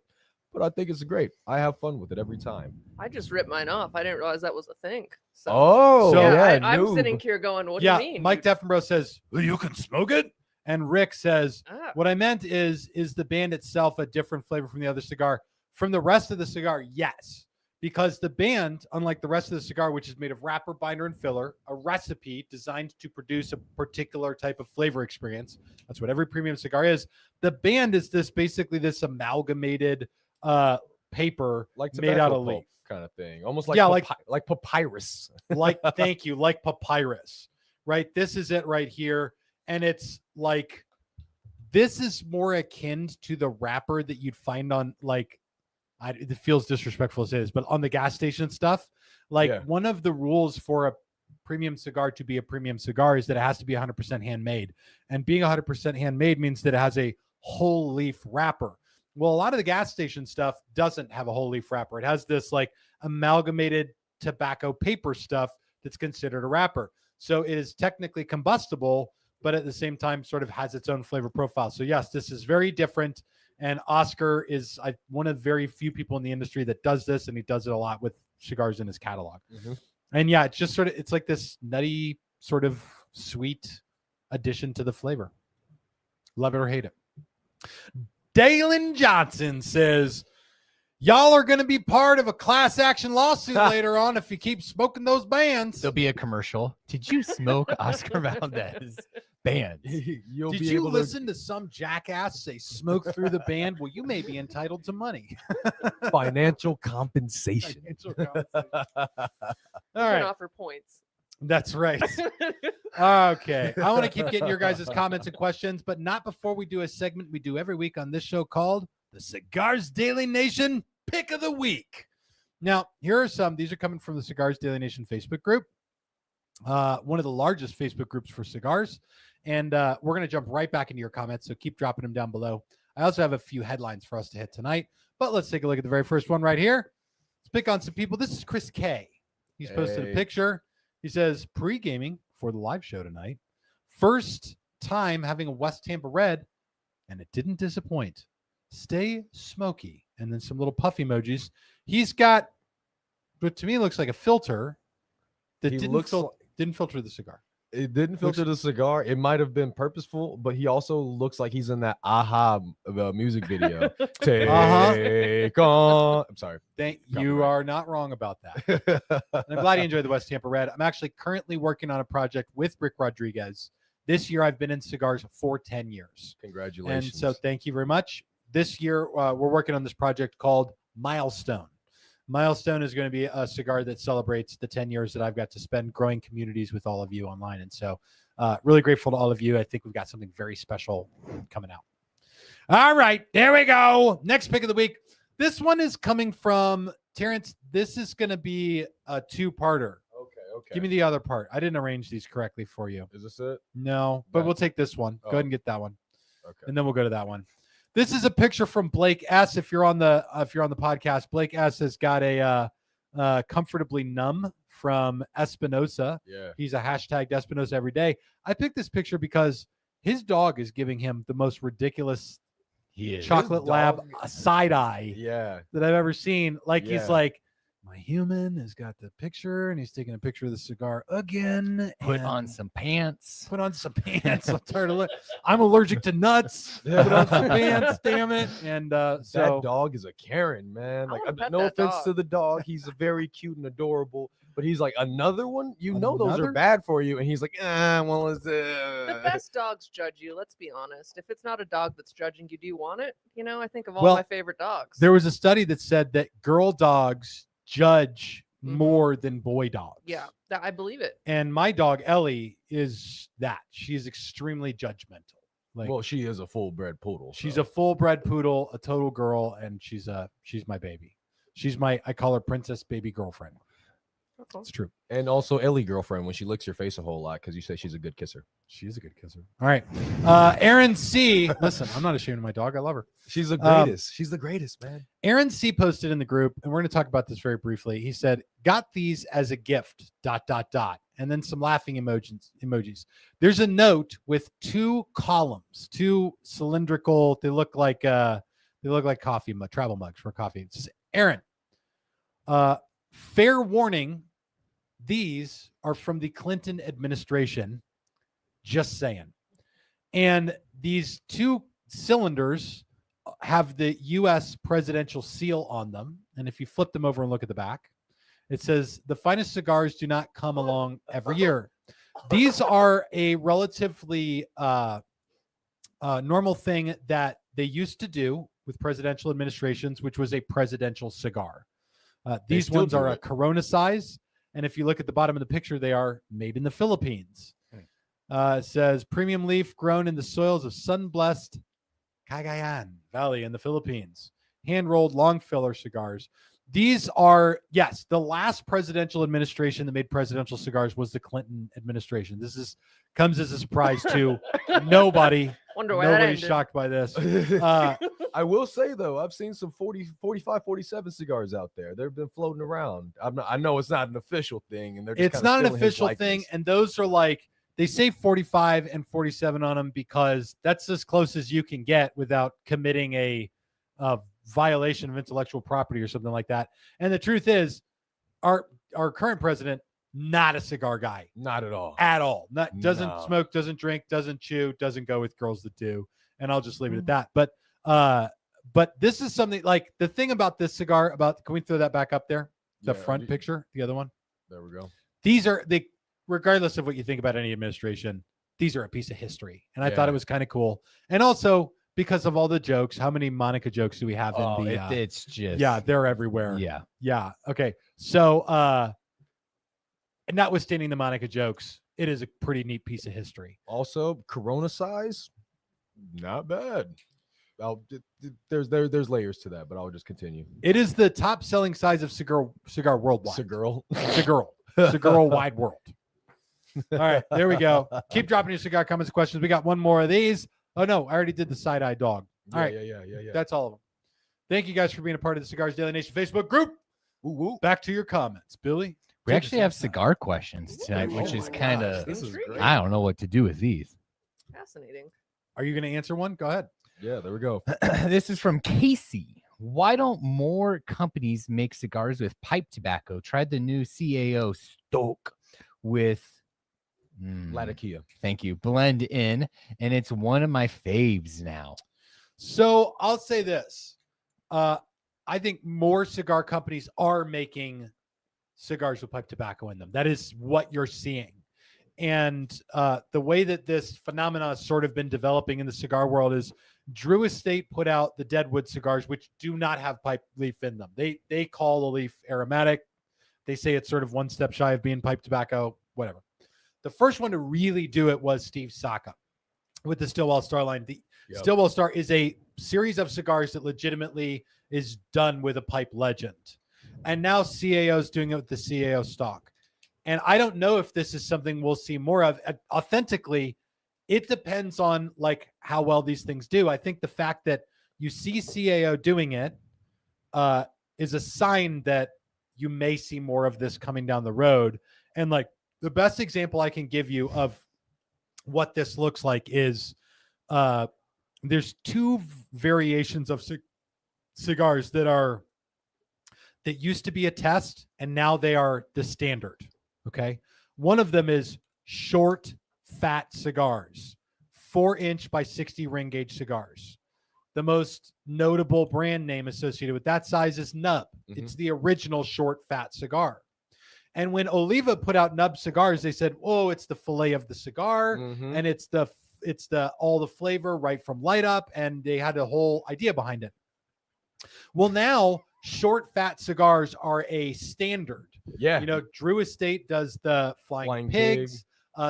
S2: But I think it's great. I have fun with it every time.
S4: I just ripped mine off. I didn't realize that was a thing. So,
S2: Oh,
S1: So-
S2: yeah.
S4: I'm
S2: noob.
S4: sitting here going, what
S1: Yeah,
S4: do you mean?
S1: Mike Deffenbrough says, well, you can smoke it. And Rick says,
S4: Ah,
S1: what I meant is the band itself a different flavor from the other cigar? From the rest of the cigar, yes. Because the band, unlike the rest of the cigar, which is made of wrapper, binder, and filler, a recipe designed to produce a particular type of flavor experience. That's what every premium cigar is. The band is basically this amalgamated paper
S2: Like
S1: made out
S2: tobacco
S1: of
S2: pulp
S1: leaf.
S2: kind of thing. Almost like,
S1: Yeah,
S2: like papyrus.
S1: Like thank you, like papyrus, right? This is it right here. And it's like, this is more akin to the wrapper that you'd find on like, it feels disrespectful as it is, but on the gas station stuff, like
S2: Yeah.
S1: one of the rules for a premium cigar to be a premium cigar is that it has to be 100% handmade. And being 100% handmade means that it has a whole leaf wrapper. Well, a lot of the gas station stuff doesn't have a whole leaf wrapper. It has this like amalgamated tobacco paper stuff that's considered a wrapper. So it is technically combustible, but at the same time sort of has its own flavor profile. So yes, this is very different. And Oscar is one of very few people in the industry that does this, and he does it a lot with cigars in his catalog.
S2: Mhm.
S1: And yeah, it's just it's like this nutty sort of sweet addition to the flavor. Love it or hate it. Dalen Johnson says, y'all are going to be part of a class action lawsuit later on if you keep smoking those bands.
S3: There'll be a commercial. Did you smoke Oscar Valdez bands?
S2: You'll
S1: Did
S2: be
S1: you
S2: able
S1: listen to some jackass say smoke through the band? Well, you may be entitled to money.
S2: to financial compensation.
S1: All
S4: can
S1: right.
S4: offer points.
S1: That's right. Okay. I want to keep getting your guys' comments and questions, but not before we do a segment we do every week on this show called the Cigars Daily Nation Pick of the Week. Now, here are some. These are coming from the Cigars Daily Nation Facebook group, one of the largest Facebook groups for cigars. And we're going to jump right back into your comments, so keep dropping them down below. I also have a few headlines for us to hit tonight, but let's take a look at the very first one right here. Let's pick on some people. This is Chris K. He's posted a
S2: Hey.
S1: picture. He says, pre-gaming for the live show tonight. First time having a West Tampa Red, and it didn't disappoint. Stay smoky. And then some little puff emojis. He's got, but to me, it looks like a filter that
S2: He
S1: didn't
S2: looks
S1: didn't filter the cigar.
S2: It didn't filter the cigar. It might have been purposeful, but he also looks like he's in that Aha music video. Take on. I'm sorry.
S1: You
S2: Copyright.
S1: are not wrong about that. And I'm glad you enjoyed the West Tampa Red. I'm actually currently working on a project with Rick Rodriguez. This year, I've been in cigars for 10 years.
S2: Congratulations.
S1: And so thank you very much. This year, we're working on this project called Milestone. Milestone is going to be a cigar that celebrates the 10 years that I've got to spend growing communities with all of you online. And so really grateful to all of you. I think we've got something very special coming out. All right, there we go. Next pick of the week. This one is coming from Terrence. This is going to be a two-parter.
S2: Okay.
S1: Give me the other part. I didn't arrange these correctly for you.
S2: Is this it?
S1: No, but
S2: No.
S1: we'll take this one. Go
S2: Oh.
S1: ahead and get that one.
S2: Okay.
S1: And then we'll go to that one. This is a picture from Blake S. If you're on the podcast, Blake S. has got a Comfortably Numb from Espinosa.
S2: Yeah.
S1: He's a hashtag Espinosa every day. I picked this picture because his dog is giving him the most ridiculous
S3: He is.
S1: chocolate lab side eye
S2: Yeah.
S1: that I've ever seen. Like he's
S2: Yeah.
S1: like, my human has got the picture, and he's taking a picture of the cigar again.
S3: Put
S1: and
S3: on some pants.
S1: Put on some pants. I'm tired of I'm allergic to nuts. Put on some pants, damn it. And so
S2: that dog is a Karen, man.
S4: I
S2: Like,
S4: wanna pet
S2: no
S4: that
S2: offense
S4: dog.
S2: to the dog, he's very cute and adorable. But he's like, another one? You know those
S1: Another?
S2: are bad for you. And he's like, well, it's
S4: The best dogs judge you. Let's be honest. If it's not a dog that's judging you, do you want it? You know, I think of all
S1: Well,
S4: my favorite dogs.
S1: there was a study that said that girl dogs judge
S4: Mhm.
S1: more than boy dogs.
S4: Yeah, I believe it.
S1: And my dog Ellie is that. She's extremely judgmental. Like,
S2: well, she is a full-bred poodle.
S1: she's
S2: so.
S1: a full-bred poodle, a total girl, and she's my baby. I call her princess baby girlfriend.
S4: Okay.
S1: It's true.
S2: And also Ellie girlfriend when she licks your face a whole lot because you say she's a good kisser.
S1: She is a good kisser. All right. Aaron C. Listen, I'm not ashamed of my dog. I love her.
S2: She's the greatest. She's the greatest, man.
S1: Aaron C. posted in the group, and we're going to talk about this very briefly. He said, got these as a gift, ... And then some laughing emojis. There's a note with two columns, two cylindrical, they look like coffee mug, travel mugs for coffee. It says, Aaron, fair warning, these are from the Clinton administration. Just saying. And these two cylinders have the U.S. presidential seal on them. And if you flip them over and look at the back, it says, the finest cigars do not come along every year. These are a relatively normal thing that they used to do with presidential administrations, which was a presidential cigar. These
S2: still
S1: ones
S2: do
S1: are a
S2: it.
S1: Corona size. And if you look at the bottom of the picture, they are made in the Philippines. It says premium leaf grown in the soils of sun-blessed Cagayan Valley in the Philippines. Hand-rolled long filler cigars. These are, yes, the last presidential administration that made presidential cigars was the Clinton administration. This comes as a surprise to nobody.
S4: Wonder why that
S1: Nobody's
S4: ended.
S1: shocked by this.
S2: I will say though, I've seen some 40, 45, 47 cigars out there. They've been floating around. I know it's not an official thing, and they're just
S1: It's
S2: kinda
S1: not an
S2: stealing his
S1: official thing,
S2: likeness.
S1: and those are like, they say 45 and 47 on them because that's as close as you can get without committing a violation of intellectual property or something like that. And the truth is, our current president, not a cigar guy
S2: Not at all.
S1: at all. Doesn't
S2: No.
S1: smoke, doesn't drink, doesn't chew, doesn't go with girls that do. And I'll just leave it at that. But this is something like the thing about this cigar. Can we throw that back up there? The
S2: Yeah,
S1: front picture, the other one.
S2: There we go.
S1: These are regardless of what you think about any administration, these are a piece of history. And I thought it was kind of cool. And also because of all the jokes, how many Monica jokes do we have in the
S3: It's just
S1: they're everywhere.
S3: Yeah.
S1: Yeah. Okay. So notwithstanding the Monica jokes, it is a pretty neat piece of history.
S2: Also, Corona size, not bad. There's layers to that, but I'll just continue.
S1: It is the top selling size of cigar worldwide. Cigar wide world. All right, there we go. Keep dropping your cigar comments and questions. We got one more of these. Oh no, I already did the side-eye dog. All right.
S2: Yeah.
S1: That's all of them. Thank you guys for being a part of the Cigars Daily Nation Facebook group.
S2: Woo.
S1: Back to your comments, Billy.
S3: We
S1: take
S3: actually
S1: us
S3: have
S1: out.
S3: cigar questions tonight,
S4: Ooh,
S3: which
S4: oh
S3: is
S4: my
S3: kind
S2: gosh,
S3: of,
S2: this is
S4: Intriguing.
S2: great.
S3: I don't know what to do with these.
S4: Fascinating.
S1: Are you going to answer one? Go ahead.
S2: Yeah, there we go.
S3: This is from Casey. Why don't more companies make cigars with pipe tobacco? Tried the new CAO Stoke with
S2: Latakia.
S3: thank you, blend in, and it's one of my faves now.
S1: So I'll say this. I think more cigar companies are making cigars with pipe tobacco in them. That is what you're seeing. And the way that this phenomenon has sort of been developing in the cigar world is Drew Estate put out the Deadwood cigars, which do not have pipe leaf in them. They call the leaf aromatic. They say it's sort of one step shy of being pipe tobacco, whatever. The first one to really do it was Steve Saka with the Stillwell Star line. The Stillwell Star is a series of cigars that legitimately is done with a pipe legend. And now CAO is doing it with the CAO stock. And I don't know if this is something we'll see more of. Authentically, it depends on like how well these things do. I think the fact that you see CAO doing it is a sign that you may see more of this coming down the road. And like the best example I can give you of what this looks like is there's two variations of cigars that used to be a test and now they are the standard. Okay. One of them is short, fat cigars, 4-inch by 60 ring gauge cigars. The most notable brand name associated with that size is Nub. It's the original short, fat cigar. And when Oliva put out Nub cigars, they said, "Oh, it's the fillet of the cigar, and it's the all the flavor right from light up," and they had a whole idea behind it. Well, now short, fat cigars are a standard.
S2: Yeah.
S1: You know, Drew Estate does the Flying Pigs.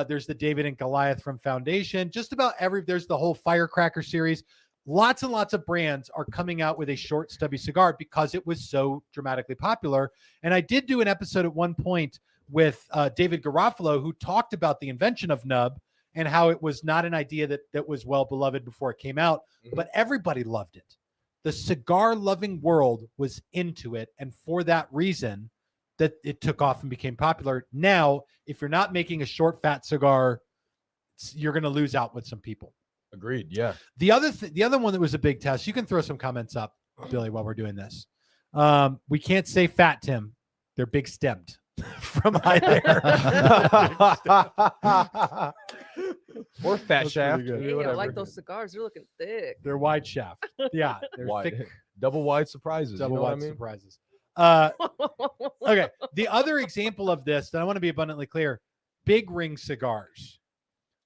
S1: There's the David and Goliath from Foundation. Just about there's the whole Firecracker series. Lots and lots of brands are coming out with a short, stubby cigar because it was so dramatically popular. And I did do an episode at one point with David Garofalo, who talked about the invention of Nub and how it was not an idea that was well beloved before it came out, but everybody loved it. The cigar-loving world was into it, and for that reason, that it took off and became popular. Now, if you're not making a short, fat cigar, you're going to lose out with some people.
S2: Agreed. Yeah.
S1: The other one that was a big test, you can throw some comments up, Billy, while we're doing this. We can't say fat, Tim. They're big stemmed from high there.
S2: Or fat shaft.
S4: Hey, I like those cigars. They're looking thick.
S1: They're wide shaft. Yeah. They're
S2: wide.
S1: thick.
S2: Double wide surprises.
S1: Double
S2: you know
S1: wide
S2: what I mean?
S1: surprises. Okay. The other example of this that I want to be abundantly clear, big ring cigars.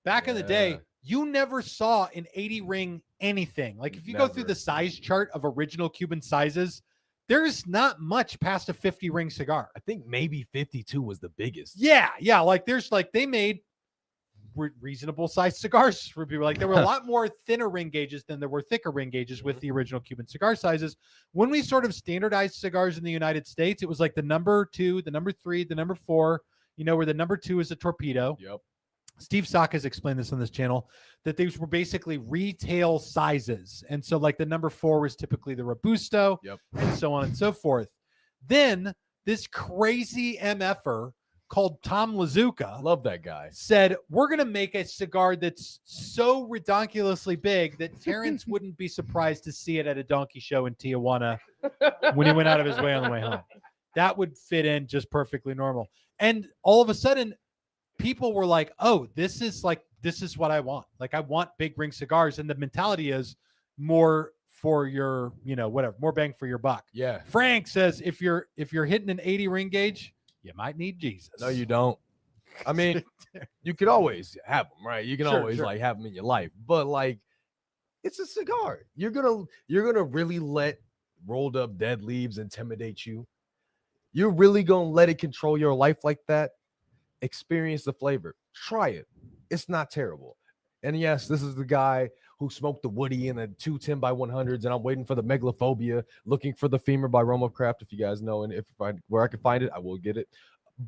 S1: Back in the day, you never saw an 80 ring anything. Like if you go through the size chart of original Cuban sizes, there's not much past a 50 ring cigar.
S2: I think maybe 52 was the biggest.
S1: Yeah. Yeah. Like they made reasonable sized cigars for people. Like there were a lot more thinner ring gauges than there were thicker ring gauges with the original Cuban cigar sizes. When we sort of standardized cigars in the United States, it was like the number 2, the number 3, the number 4, where the number 2 is a torpedo.
S2: Yep.
S1: Steve Sock has explained this on this channel, that these were basically retail sizes. And so like the number 4 was typically the Robusto, and so on and so forth. Then this crazy MFer called Tom Lazuka,
S2: love that guy,
S1: said, we're going to make a cigar that's so ridiculously big that Terrence wouldn't be surprised to see it at a donkey show in Tijuana when he went out of his way on the way home. That would fit in just perfectly normal. And all of a sudden, people were like, oh, this is what I want. Like, I want big ring cigars. And the mentality is more for your, whatever, more bang for your buck.
S2: Yeah.
S1: Frank says, if you're hitting an 80 ring gauge, you might need Jesus.
S2: No, you don't. I mean, you could always have them, right? You can always like have them in your life, but like, it's a cigar. You're gonna really let rolled up dead leaves intimidate you? You're really gonna let it control your life like that? Experience the flavor. Try it. It's not terrible. And yes, this is the guy who smoked the Woody in the 210 by 100s, and I'm waiting for the Megalophobia, looking for the Femur by Rome of Craft. If you guys know, and where I can find it, I will get it.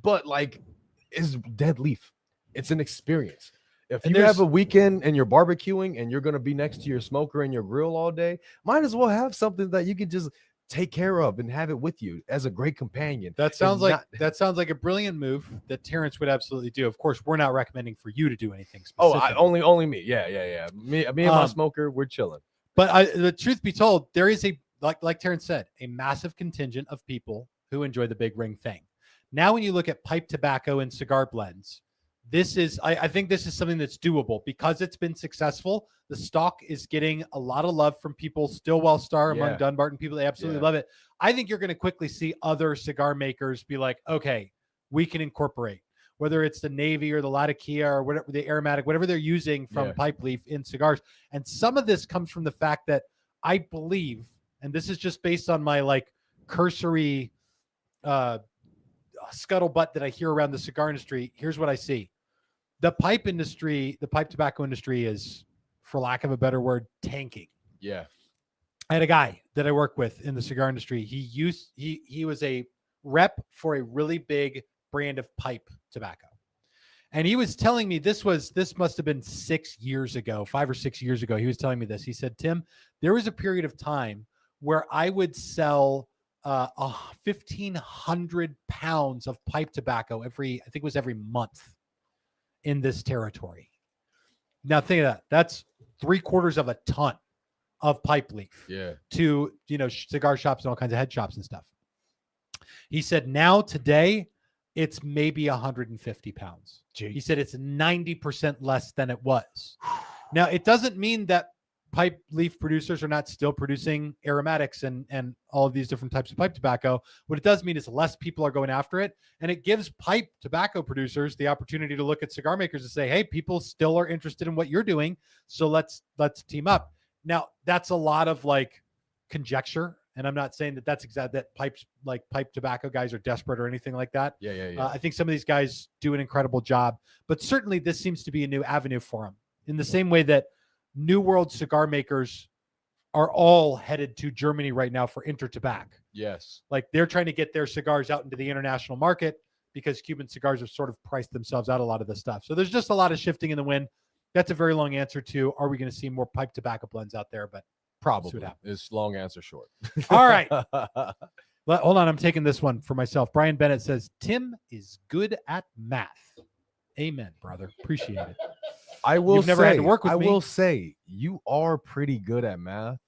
S2: But like, it's dead leaf. It's an experience. If you have a weekend and you're barbecuing and you're going to be next to your smoker and your grill all day, might as well have something that you can just take care of and have it with you as a great companion.
S1: That sounds like a brilliant move that Terrence would absolutely do. Of course, we're not recommending for you to do anything specific.
S2: Only me. Yeah. Me and my smoker, we're chilling.
S1: But the truth be told, there is like Terrence said, a massive contingent of people who enjoy the big ring thing. Now, when you look at pipe tobacco and cigar blends, I think this is something that's doable because it's been successful. The stock is getting a lot of love from people. Stillwell Star among Dunbarton people, they absolutely love it. I think you're going to quickly see other cigar makers be like, okay, we can incorporate, whether it's the Navy or the Latakia or whatever, the aromatic, whatever they're using from pipe leaf in cigars. And some of this comes from the fact that I believe, and this is just based on my like cursory scuttlebutt that I hear around the cigar industry. Here's what I see. The pipe tobacco industry is, for lack of a better word, tanking.
S2: Yeah.
S1: I had a guy that I work with in the cigar industry. He was a rep for a really big brand of pipe tobacco. And he was telling me this must have been 6 years ago, 5 or 6 years ago. He was telling me this. He said, Tim, there was a period of time where I would sell 1,500 pounds of pipe tobacco I think it was every month in this territory. Now think of that. That's 3/4 of a ton of pipe leaf
S2: Yeah.
S1: to, cigar shops and all kinds of head shops and stuff. He said now today it's maybe 150 pounds.
S3: Jeez.
S1: He said it's 90% less than it was. Now, it doesn't mean that pipe leaf producers are not still producing aromatics and all of these different types of pipe tobacco. What it does mean is less people are going after it, and it gives pipe tobacco producers the opportunity to look at cigar makers and say, hey, people still are interested in what you're doing, so let's team up. Now, that's a lot of like conjecture, and I'm not saying that that's exact that pipe tobacco guys are desperate or anything like that.
S2: Yeah.
S1: I think some of these guys do an incredible job, but certainly this seems to be a new avenue for them, in the same way that New World cigar makers are all headed to Germany right now for Intertobac.
S2: Yes.
S1: Like they're trying to get their cigars out into the international market because Cuban cigars have sort of priced themselves out a lot of this stuff. So there's just a lot of shifting in the wind. That's a very long answer to, are we going to see more pipe tobacco blends out there? But
S2: Probably. It's long answer short.
S1: all right. Hold on. I'm taking this one for myself. Brian Bennett says, Tim is good at math. Amen, brother. Appreciate it.
S2: I will
S1: You've never had to work with me.
S2: will say you are pretty good at math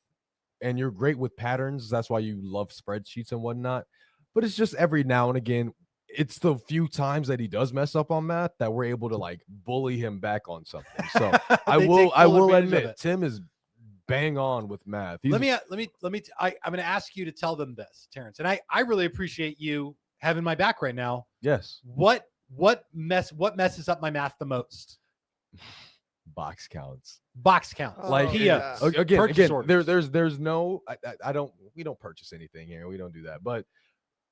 S2: and you're great with patterns. That's why you love spreadsheets and whatnot. But it's just every now and again, it's the few times that he does mess up on math that we're able to like bully him back on something. So I will admit Tim is bang on with math.
S1: I'm going to ask you to tell them this, Terrence. And I really appreciate you having my back right now.
S2: Yes.
S1: What messes up my math the most?
S2: Box counts.
S1: Oh,
S2: Like
S1: yeah.
S2: Again, there's no we don't purchase anything here. We don't do that. But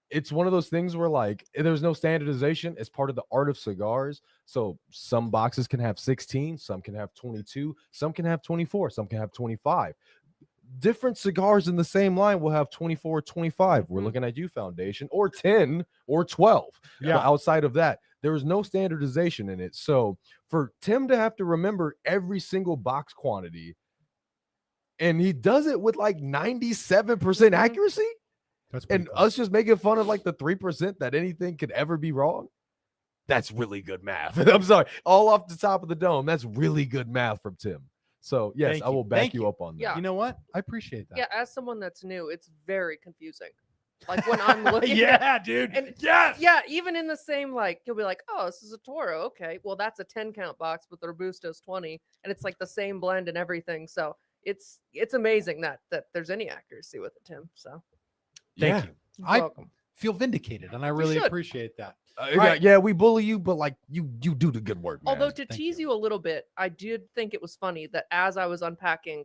S2: it's one of those things where like there's no standardization. It's part of the art of cigars. So some boxes can have 16, some can have 22, some can have 24, some can have 25. Different cigars in the same line will have 24, 25. We're looking at you, Foundation, or 10 or 12.
S1: Yeah.
S2: But outside of that, there is no standardization in it. So for Tim to have to remember every single box quantity, and he does it with like 97% accuracy, and
S1: cool.
S2: us just making fun of like the 3% that anything could ever be wrong. That's really good math. I'm sorry. All off the top of the dome. That's really good math from Tim. So yes, I will back you up on that.
S4: Yeah.
S1: You know what? I appreciate that.
S4: Yeah, as someone that's new, it's very confusing. Like when I'm looking
S1: yeah, dude.
S4: And
S1: yes.
S4: Yeah, even in the same, like, you'll be like, oh, this is a Toro. Okay. Well, that's a 10 count box, but the Robusto's 20. And it's like the same blend and everything. So it's amazing that there's any accuracy with it, Tim. So
S1: thank you.
S4: You're
S1: I
S4: welcome.
S1: feel vindicated, and I really appreciate that.
S2: Yeah, we bully you, but like you do the good work, man.
S4: Although to tease you a little bit, I did think it was funny that as I was unpacking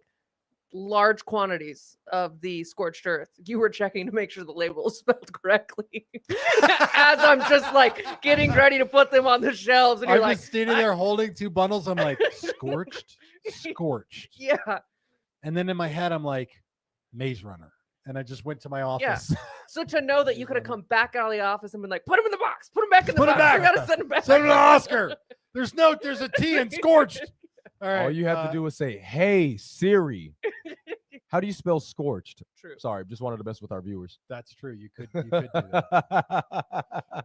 S4: large quantities of the Scorched Earth, you were checking to make sure the label was spelled correctly. As I'm just like getting ready to put them on the shelves, and you're
S1: I'm
S4: like
S1: just standing there holding two bundles. I'm like, scorched.
S4: Yeah.
S1: And then in my head, I'm like, Maze Runner. And I just went to my office.
S4: Yeah. So to know that you could have come back out of the office and been like, put him in the box, put him back in the box.
S1: Back.
S4: We gotta send him back.
S1: Send him to Oscar. There's a T in Scorched. All right.
S2: All you have to do is say, "Hey Siri, how do you spell scorched?"
S4: True.
S2: Sorry, just wanted to mess with our viewers.
S1: That's true. You could do that.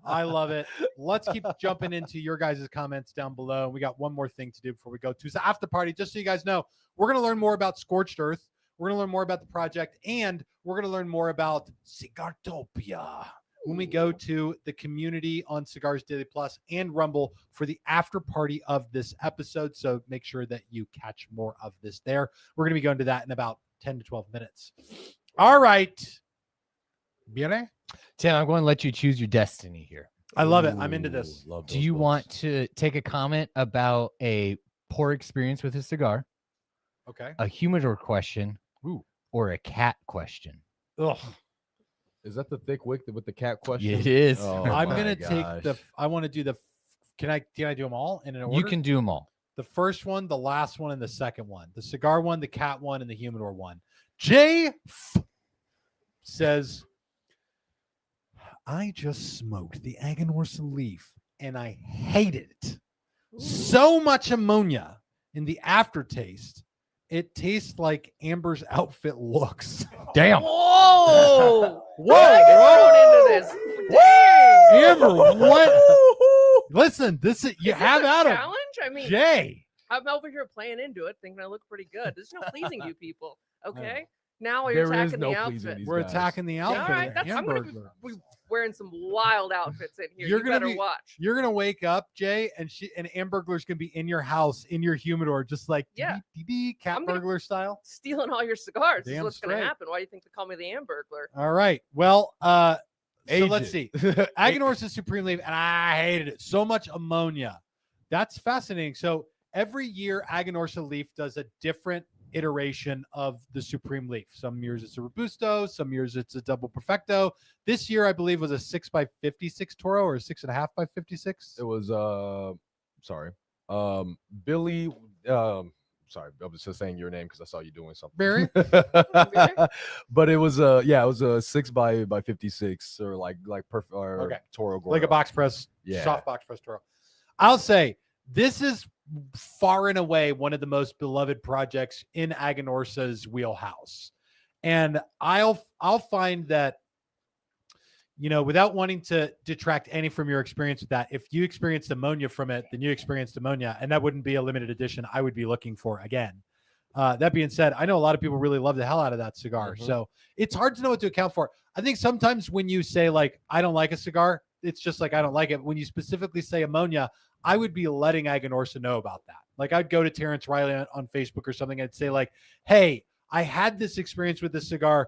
S1: I love it. Let's keep jumping into your guys' comments down below. We got one more thing to do before we go to the after party. Just so you guys know, we're going to learn more about Scorched Earth. We're going to learn more about the project, and we're going to learn more about Cigartopia when we go to the community on Cigars Daily Plus and Rumble for the after party of this episode. So make sure that you catch more of this there. We're going to be going to that in about 10 to 12 minutes. All right. Bien?
S3: Tim, I'm going to let you choose your destiny here.
S1: I love it. I'm into this.
S3: Do you want to take a comment about a poor experience with a cigar,
S1: Okay.
S3: a humidor question, or a cat question?
S1: Ugh.
S2: Is that the thick wick with the cat question?
S3: It is.
S2: Oh,
S1: I'm
S2: my
S1: going to
S2: gosh.
S1: take I want to do can I do them all in an order?
S3: You can do them all.
S1: The first one, the last one, and the second one. The cigar one, the cat one, and the humidor one. Jay says, I just smoked the Aganorsa leaf, and I hated it. So much ammonia in the aftertaste It tastes like Amber's outfit looks.
S3: Damn.
S4: Whoa!
S1: Whoa,
S4: I get thrown into this. Dang!
S1: Amber, what? Listen, this is you
S4: Is
S1: have
S4: this a
S1: at him.
S4: challenge? I mean,
S1: Jay.
S4: I'm over here playing into it, thinking I look pretty good. There's no pleasing you people. Okay. Now
S2: There
S4: you're
S2: is
S4: attacking
S2: no
S4: the
S2: pleasing
S4: outfit.
S2: these
S1: We're
S2: guys.
S1: attacking the
S4: Yeah,
S1: outfit.
S4: all right,
S1: of
S4: that's, I'm gonna be
S1: Hamburglar.
S4: wearing some wild outfits in here.
S1: You're
S4: You
S1: gonna
S4: better
S1: be-
S4: watch.
S1: You're gonna wake up, Jay, and Amberglar's gonna be in your house, in your humidor, just like
S4: Yeah.
S1: cat
S4: I'm gonna-
S1: burglar style.
S4: Stealing all your cigars is
S1: Damn
S4: what's going
S1: straight.
S4: to happen. Why do you think they call me the Hamburglar?
S1: All right. Well, so let's see.
S2: Agent.
S1: Aganorsa Supreme Leaf, and I hated it. So much ammonia. That's fascinating. So every year, Aganorsa Leaf does a different iteration of the Supreme Leaf. Some years it's a Robusto, some years it's a double Perfecto. This year, I believe, was a 6x56 Toro or a 6.5x56.
S2: It was sorry. Billy sorry, I was just saying your name because I saw you doing something.
S1: Barry?
S2: But it was it was a 6x56 or like
S1: Okay.
S2: Toro
S1: Like a
S2: Goro.
S1: box press,
S2: Yeah.
S1: soft box press Toro. I'll say this is far and away one of the most beloved projects in Aganorsa's wheelhouse. And I'll find that, without wanting to detract any from your experience with that, if you experienced ammonia from it, then you experienced ammonia, and that wouldn't be a limited edition I would be looking for again. That being said, I know a lot of people really love the hell out of that cigar.
S2: Mhm.
S1: So it's hard to know what to account for. I think sometimes when you say, like, I don't like a cigar, it's just like, I don't like it. When you specifically say ammonia, I would be letting Aganorsa know about that. Like, I'd go to Terrence Riley on Facebook or something. I'd say, like, hey, I had this experience with this cigar.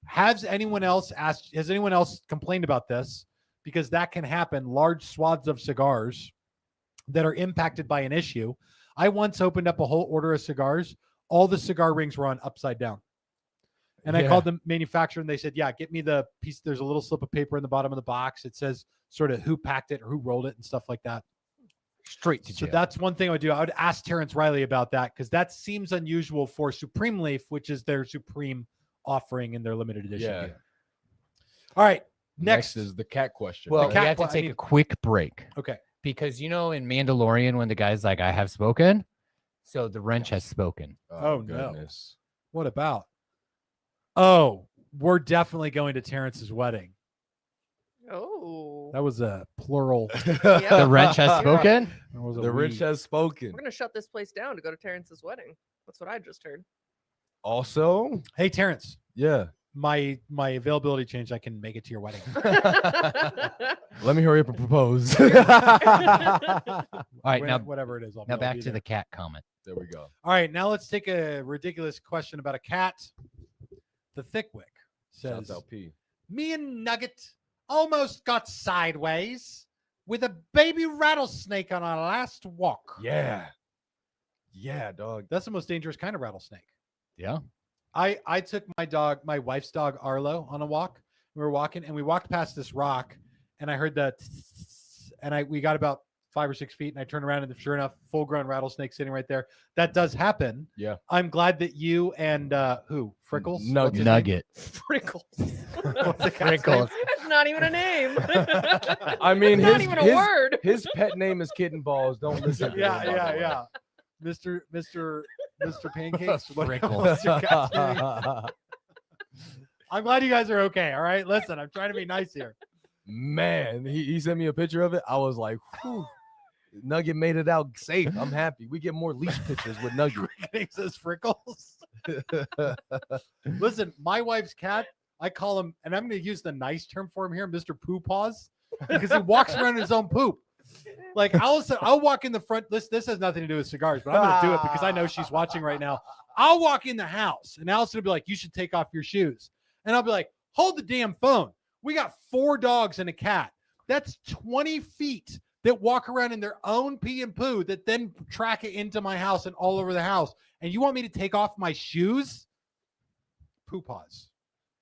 S1: Has anyone else complained about this? Because that can happen. Large swaths of cigars that are impacted by an issue. I once opened up a whole order of cigars. All the cigar rings were on upside down. And I
S2: Yeah.
S1: called the manufacturer and they said, yeah, get me the piece. There's a little slip of paper in the bottom of the box. It says sort of who packed it or who rolled it and stuff like that.
S3: Straight to
S1: So
S3: jail.
S1: that's one thing I would do. I would ask Terrence Riley about that because that seems unusual for Supreme Leaf, which is their Supreme offering in their limited edition.
S2: Yeah.
S1: gear. All right.
S2: Next
S1: Next
S2: is the cat question.
S3: well,
S1: cat
S3: we have to
S1: que- I
S3: take
S1: need-
S3: a quick break
S1: okay.
S3: because in Mandalorian when the guy's like, "I have spoken," so the wrench has spoken.
S1: Oh, no.
S2: goodness.
S1: What about? Oh, we're definitely going to Terrence's wedding.
S4: Oh.
S1: That was a plural.
S4: Yeah.
S3: The wrench has
S4: You're right.
S3: spoken.
S1: That was a
S2: The rich
S1: we.
S2: has spoken.
S4: We're going to shut this place down to go to Terrence's wedding. That's what I just heard.
S2: Also,
S1: Hey, Terrence,
S2: yeah.
S1: my availability changed. I can make it to your wedding.
S2: Let me hurry up and propose.
S3: All right, now
S1: whatever it is. I'll
S3: back
S1: be
S3: to
S1: there.
S3: the cat comment.
S2: There we go.
S1: All right, now let's take a ridiculous question about a cat. The Thickwick
S2: Shouts
S1: says,
S2: out P.
S1: me and Nugget almost got sideways with a baby rattlesnake on our last walk.
S2: Yeah. Yeah, dog.
S1: That's the most dangerous kind of rattlesnake.
S3: Yeah.
S1: I took my wife's dog Arlo on a walk. We were walking and we walked past this rock and I heard the and we got about 5 or 6 feet and I turned around and sure enough, full grown rattlesnake sitting right there. That does happen.
S2: Yeah.
S1: I'm glad that you and who? Frickles?
S2: Nugget.
S1: What's his name?
S3: Nugget.
S4: Frickles.
S1: What's the cat's name?
S3: Frickles.
S4: That's not even a name.
S2: I mean,
S4: Not even a word.
S2: his pet name is Kitten Balls. Don't listen to him, by the way.
S1: Yeah. Mr. Pancakes. What-
S3: Frickles.
S1: what's your cat's name? I'm glad you guys are okay. All right. Listen, I'm trying to be nice here.
S2: Man, he sent me a picture of it. I was like, whew, Nugget made it out safe. I'm happy. We get more leash pictures with Nugget.
S1: He says Frickles. Listen, my wife's cat, I call him, and I'm going to use the nice term for him here, Mr. Poo Paws, because he walks around in his own poop. Like I'll walk in the front. This has nothing to do with cigars, but I'm going to do it because I know she's watching right now. I'll walk in the house, and Allison will be like, "You should take off your shoes," and I'll be like, "Hold the damn phone. We got 4 dogs and a cat. That's 20 feet that walk around in their own pee and poo that then track it into my house and all over the house. And you want me to take off my shoes? Poo paws."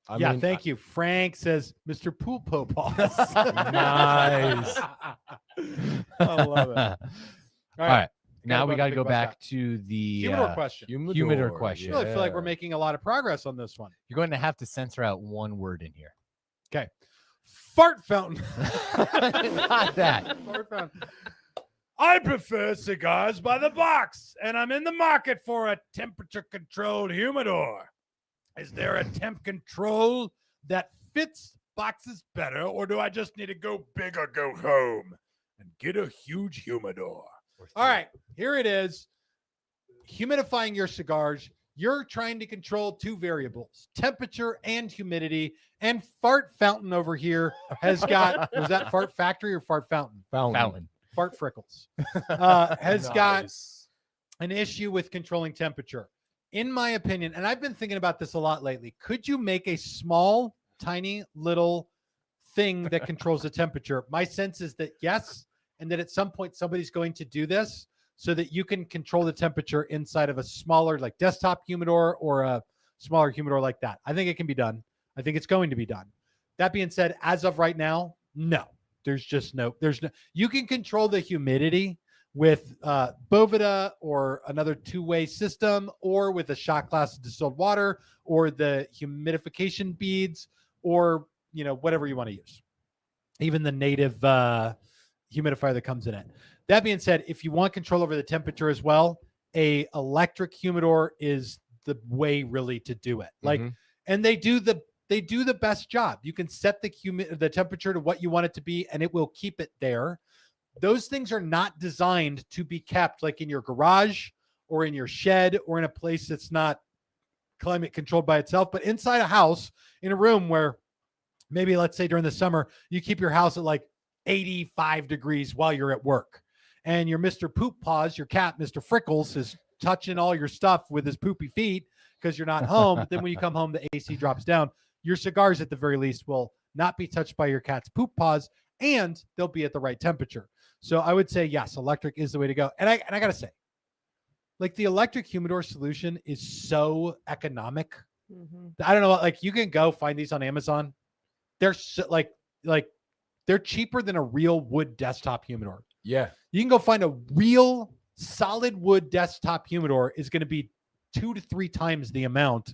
S2: I mean,
S1: thank you. Frank says, Mr. Poo Poo Paws.
S2: Nice.
S1: I love it.
S3: All right. Now we
S1: about
S3: got to
S1: the
S3: go
S1: big
S3: back
S1: bust
S3: to the
S1: Humidor question.
S3: Humidor question.
S1: I really feel like we're making a lot of progress on this one.
S3: You're going to have to censor out one word in here.
S1: Fart fountain.
S3: Not that.
S1: Fart fountain. I prefer cigars by the box, and I'm in the market for a temperature-controlled humidor. Is there a temp control that fits boxes better, or do I just need to go big or go home and get a huge humidor? All right, here it is. Humidifying your cigars. You're trying to control two variables, temperature and humidity. And Fart Fountain over here has got, was that Fart Factory or Fart Fountain?
S3: Fountain.
S1: Fart Frickles. Has got
S2: Nice.
S1: an issue with controlling temperature. In my opinion, and I've been thinking about this a lot lately, could you make a small, tiny little thing that controls the temperature? My sense is that yes, and that at some point somebody's going to do this so that you can control the temperature inside of a smaller, like desktop humidor or a smaller humidor like that. I think it can be done. I think it's going to be done. That being said, as of right now, no. There's no, you can control the humidity with Bovida or another two-way system, or with a shot glass of distilled water, or the humidification beads, or whatever you want to use. Even the native humidifier that comes in it. That being said, if you want control over the temperature as well, a electric humidor is the way really to do it. Like, and they do the best job. You can set the temperature to what you want it to be, and it will keep it there. Those things are not designed to be kept like in your garage or in your shed or in a place that's not climate controlled by itself, but inside a house, in a room where maybe, let's say during the summer, you keep your house at like 85 degrees while you're at work. And your Mr. Poop Paws, your cat, Mr. Frickles, is touching all your stuff with his poopy feet because you're not home. But then when you come home, the AC drops down. Your cigars, at the very least, will not be touched by your cat's poop paws, and they'll be at the right temperature. So I would say, yes, electric is the way to go. And I got to say, like, the electric humidor solution is so economic. I don't know. Like, you can go find these on Amazon. They're so, like they're cheaper than a real wood desktop humidor.
S2: Yeah. You
S1: can go find a real solid wood desktop humidor is going to be 2 to 3 times the amount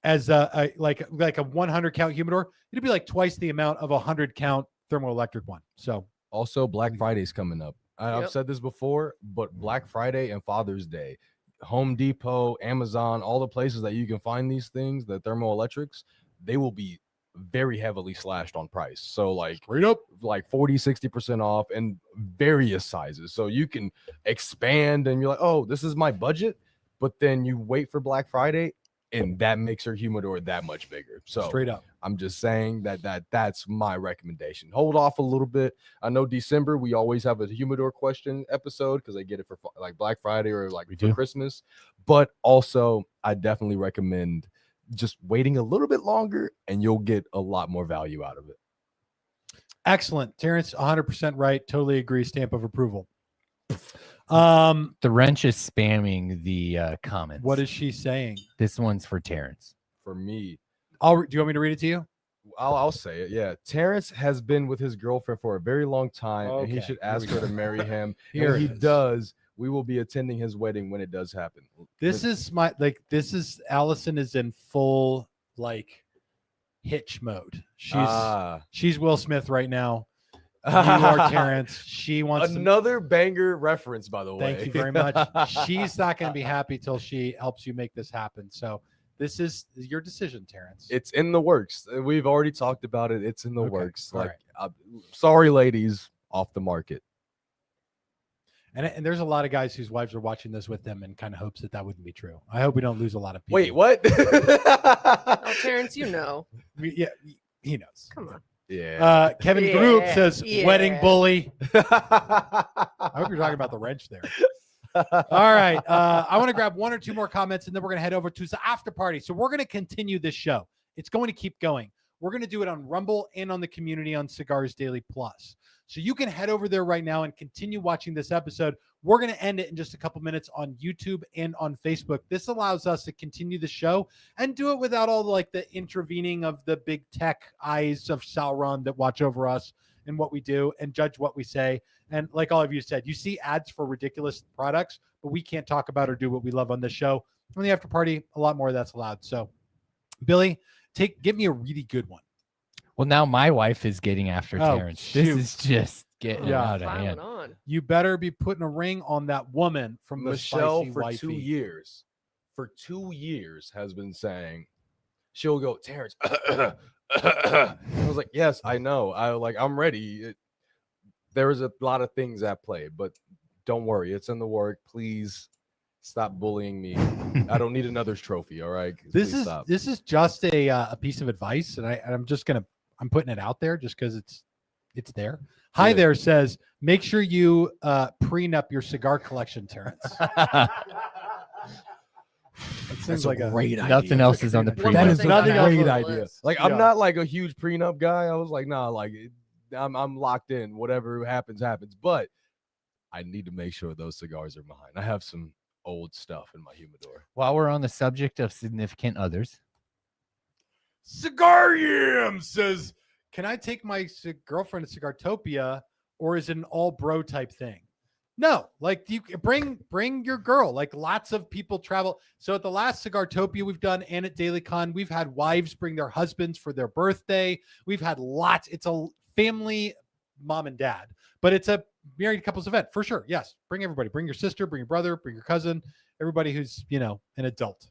S1: as a 100 count humidor. It'd be like twice the amount of a 100 count thermoelectric one. So
S2: also Black Friday's coming up. I've said this before, but Black Friday and Father's Day, Home Depot, Amazon, all the places that you can find these things, the thermoelectrics, they will be very heavily slashed on price. So like
S1: straight up,
S2: like 40-60% off, and various sizes. So you can expand and you're like, oh, this is my budget. But then you wait for Black Friday, and that makes your humidor that much bigger. So
S1: straight up,
S2: I'm just saying that's my recommendation. Hold off a little bit. I know December we always have a humidor question episode because I get it for like Black Friday or like for Christmas. But also, I definitely recommend just waiting a little bit longer, and you'll get a lot more value out of it.
S1: Excellent, Terrence. 100% right. Totally agree. Stamp of approval.
S3: The wrench is spamming the comments.
S1: What is she saying?
S3: This one's for Terrence.
S2: For me,
S1: do you want me to read it to you?
S2: I'll say it. Yeah, Terrence has been with his girlfriend for a very long time, and he should ask her to marry him.
S1: Here
S2: and
S1: he
S2: does. We will be attending his wedding when it does happen.
S1: This is Allison is in full like hitch mode. She's Will Smith right now. You are Terrence. She wants
S2: another banger reference, by the way.
S1: Thank you very much. She's not going to be happy till she helps you make this happen. So this is your decision, Terrence.
S2: It's in the works. We've already talked about it. It's in the works. Like, sorry, ladies, off the market.
S1: And there's a lot of guys whose wives are watching this with them and kind of hopes that wouldn't be true. I hope we don't lose a lot of people.
S2: Wait, what?
S4: Oh, Terrence, you know.
S1: Yeah, he knows.
S4: Come on.
S2: Yeah.
S1: Kevin Group says, wedding bully. I hope you're talking about the wrench there. All right. I want to grab 1 or 2 more comments, and then we're going to head over to the after party. So we're going to continue this show. It's going to keep going. We're going to do it on Rumble and on the community on Cigars Daily Plus. So you can head over there right now and continue watching this episode. We're going to end it in just a couple minutes on YouTube and on Facebook. This allows us to continue the show and do it without all the intervening of the big tech eyes of Sauron that watch over us and what we do and judge what we say. And like all of you said, you see ads for ridiculous products, but we can't talk about or do what we love on this show. On the after party, a lot more of that's allowed. So Billy, give me a really good one.
S3: Well, now my wife is getting after Terrence.
S1: Shoot.
S3: This is just getting
S1: Yeah.
S3: out of
S4: Piling
S3: hand.
S4: on.
S1: You better be putting a ring on that woman from the
S2: Michelle
S1: spicy
S2: for
S1: wifey.
S2: 2 years. For 2 years has been saying, she'll go, Terrence. I was like, yes, I know. I'm ready. There's a lot of things at play, but don't worry, it's in the work. Please stop bullying me. I don't need another trophy. All right.
S1: This
S2: Please
S1: is
S2: stop.
S1: this is just a piece of advice, and I'm putting it out there just because it's there. Hi
S2: Yeah.
S1: there says make sure you prenup your cigar collection, Terrence. It seems like a
S2: great idea.
S3: Nothing else is on the
S4: One
S3: pre.
S4: more
S2: That is
S4: thing
S2: a
S4: on the
S2: great
S4: list.
S2: idea. Like, I'm
S1: Yeah.
S2: not like a huge prenup guy. I was like, nah, like I'm locked in. Whatever happens, happens. But I need to make sure those cigars are mine. I have some old stuff in my humidor.
S3: While we're on the subject of significant others,
S1: Cigar Yam says, can I take my girlfriend to Cigartopia, or is it an all bro type thing? No, like you bring your girl. Like lots of people travel. So at the last Cigartopia we've done and at DailyCon, we've had wives bring their husbands for their birthday. We've had lots. It's a family, mom and dad, but it's a married couples event for sure. Yes, bring everybody. Bring your sister, bring your brother, bring your cousin, everybody who's an adult.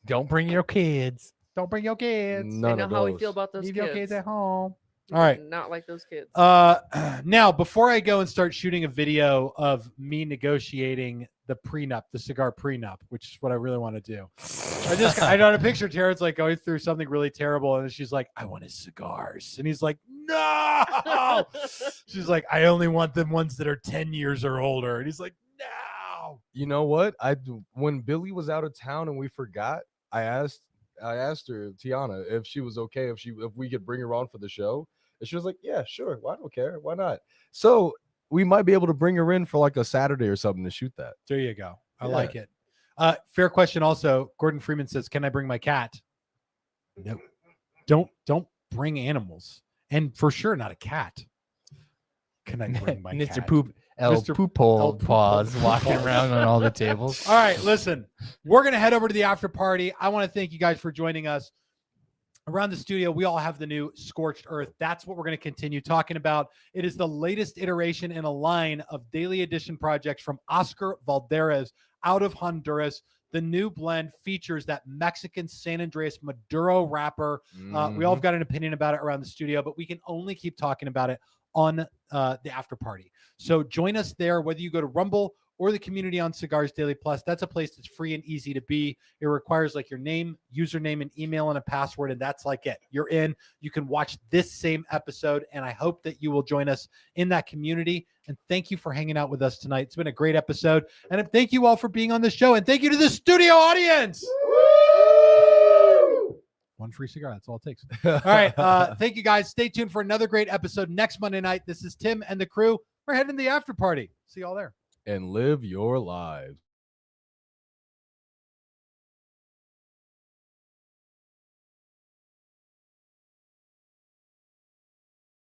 S3: don't bring your kids.
S1: Don't bring your kids.
S2: None
S4: I know
S2: of
S4: how
S2: those.
S4: we feel about those
S1: Leave
S4: kids.
S1: your kids at home.
S4: We
S1: All right.
S4: do Not like those kids.
S1: Now, before I go and start shooting a video of me negotiating the prenup, the cigar prenup, which is what I really want to do. I got a picture of Terrence like going through something really terrible, and she's like, "I want his cigars," and he's like, "No." She's like, "I only want the ones that are 10 years or older," and he's like, "No."
S2: You know what? When Billy was out of town and we forgot, I asked her, Tiana, if she was okay if we could bring her on for the show. And she was like, yeah, sure. Well, I don't care. Why not? So we might be able to bring her in for like a Saturday or something to shoot that.
S1: There you go. I
S2: Yeah.
S1: like it. Fair question. Also, Gordon Freeman says, "Can I bring my cat?" No. Don't bring animals, and for sure not a cat. Can I bring my
S3: Mr.
S1: cat?
S3: Poop El
S1: Mr.
S3: Poophole
S1: El Poophole
S3: Paws walking
S1: Paws.
S3: around on all the tables.
S1: All right, listen, we're going to head over to the after party. I want to thank you guys for joining us. Around the studio, we all have the new Scorched Earth. That's what we're going to continue talking about. It is the latest iteration in a line of daily edition projects from Oscar Valladares out of Honduras. The new blend features that Mexican San Andreas Maduro wrapper. We all have got an opinion about it around the studio, but we can only keep talking about it on the after party. So join us there, whether you go to Rumble or the community on Cigars Daily Plus. That's a place that's free and easy to be. It requires like your name, username, and email and a password, and that's like it. You're in. You can watch this same episode, and I hope that you will join us in that community. And thank you for hanging out with us tonight. It's been a great episode, and thank you all for being on the show, and thank you to the studio audience. One free cigar. That's all it takes. All right. Thank you, guys. Stay tuned for another great episode next Monday night. This is Tim and the crew. We're heading to the after party. See y'all there.
S2: And live your lives.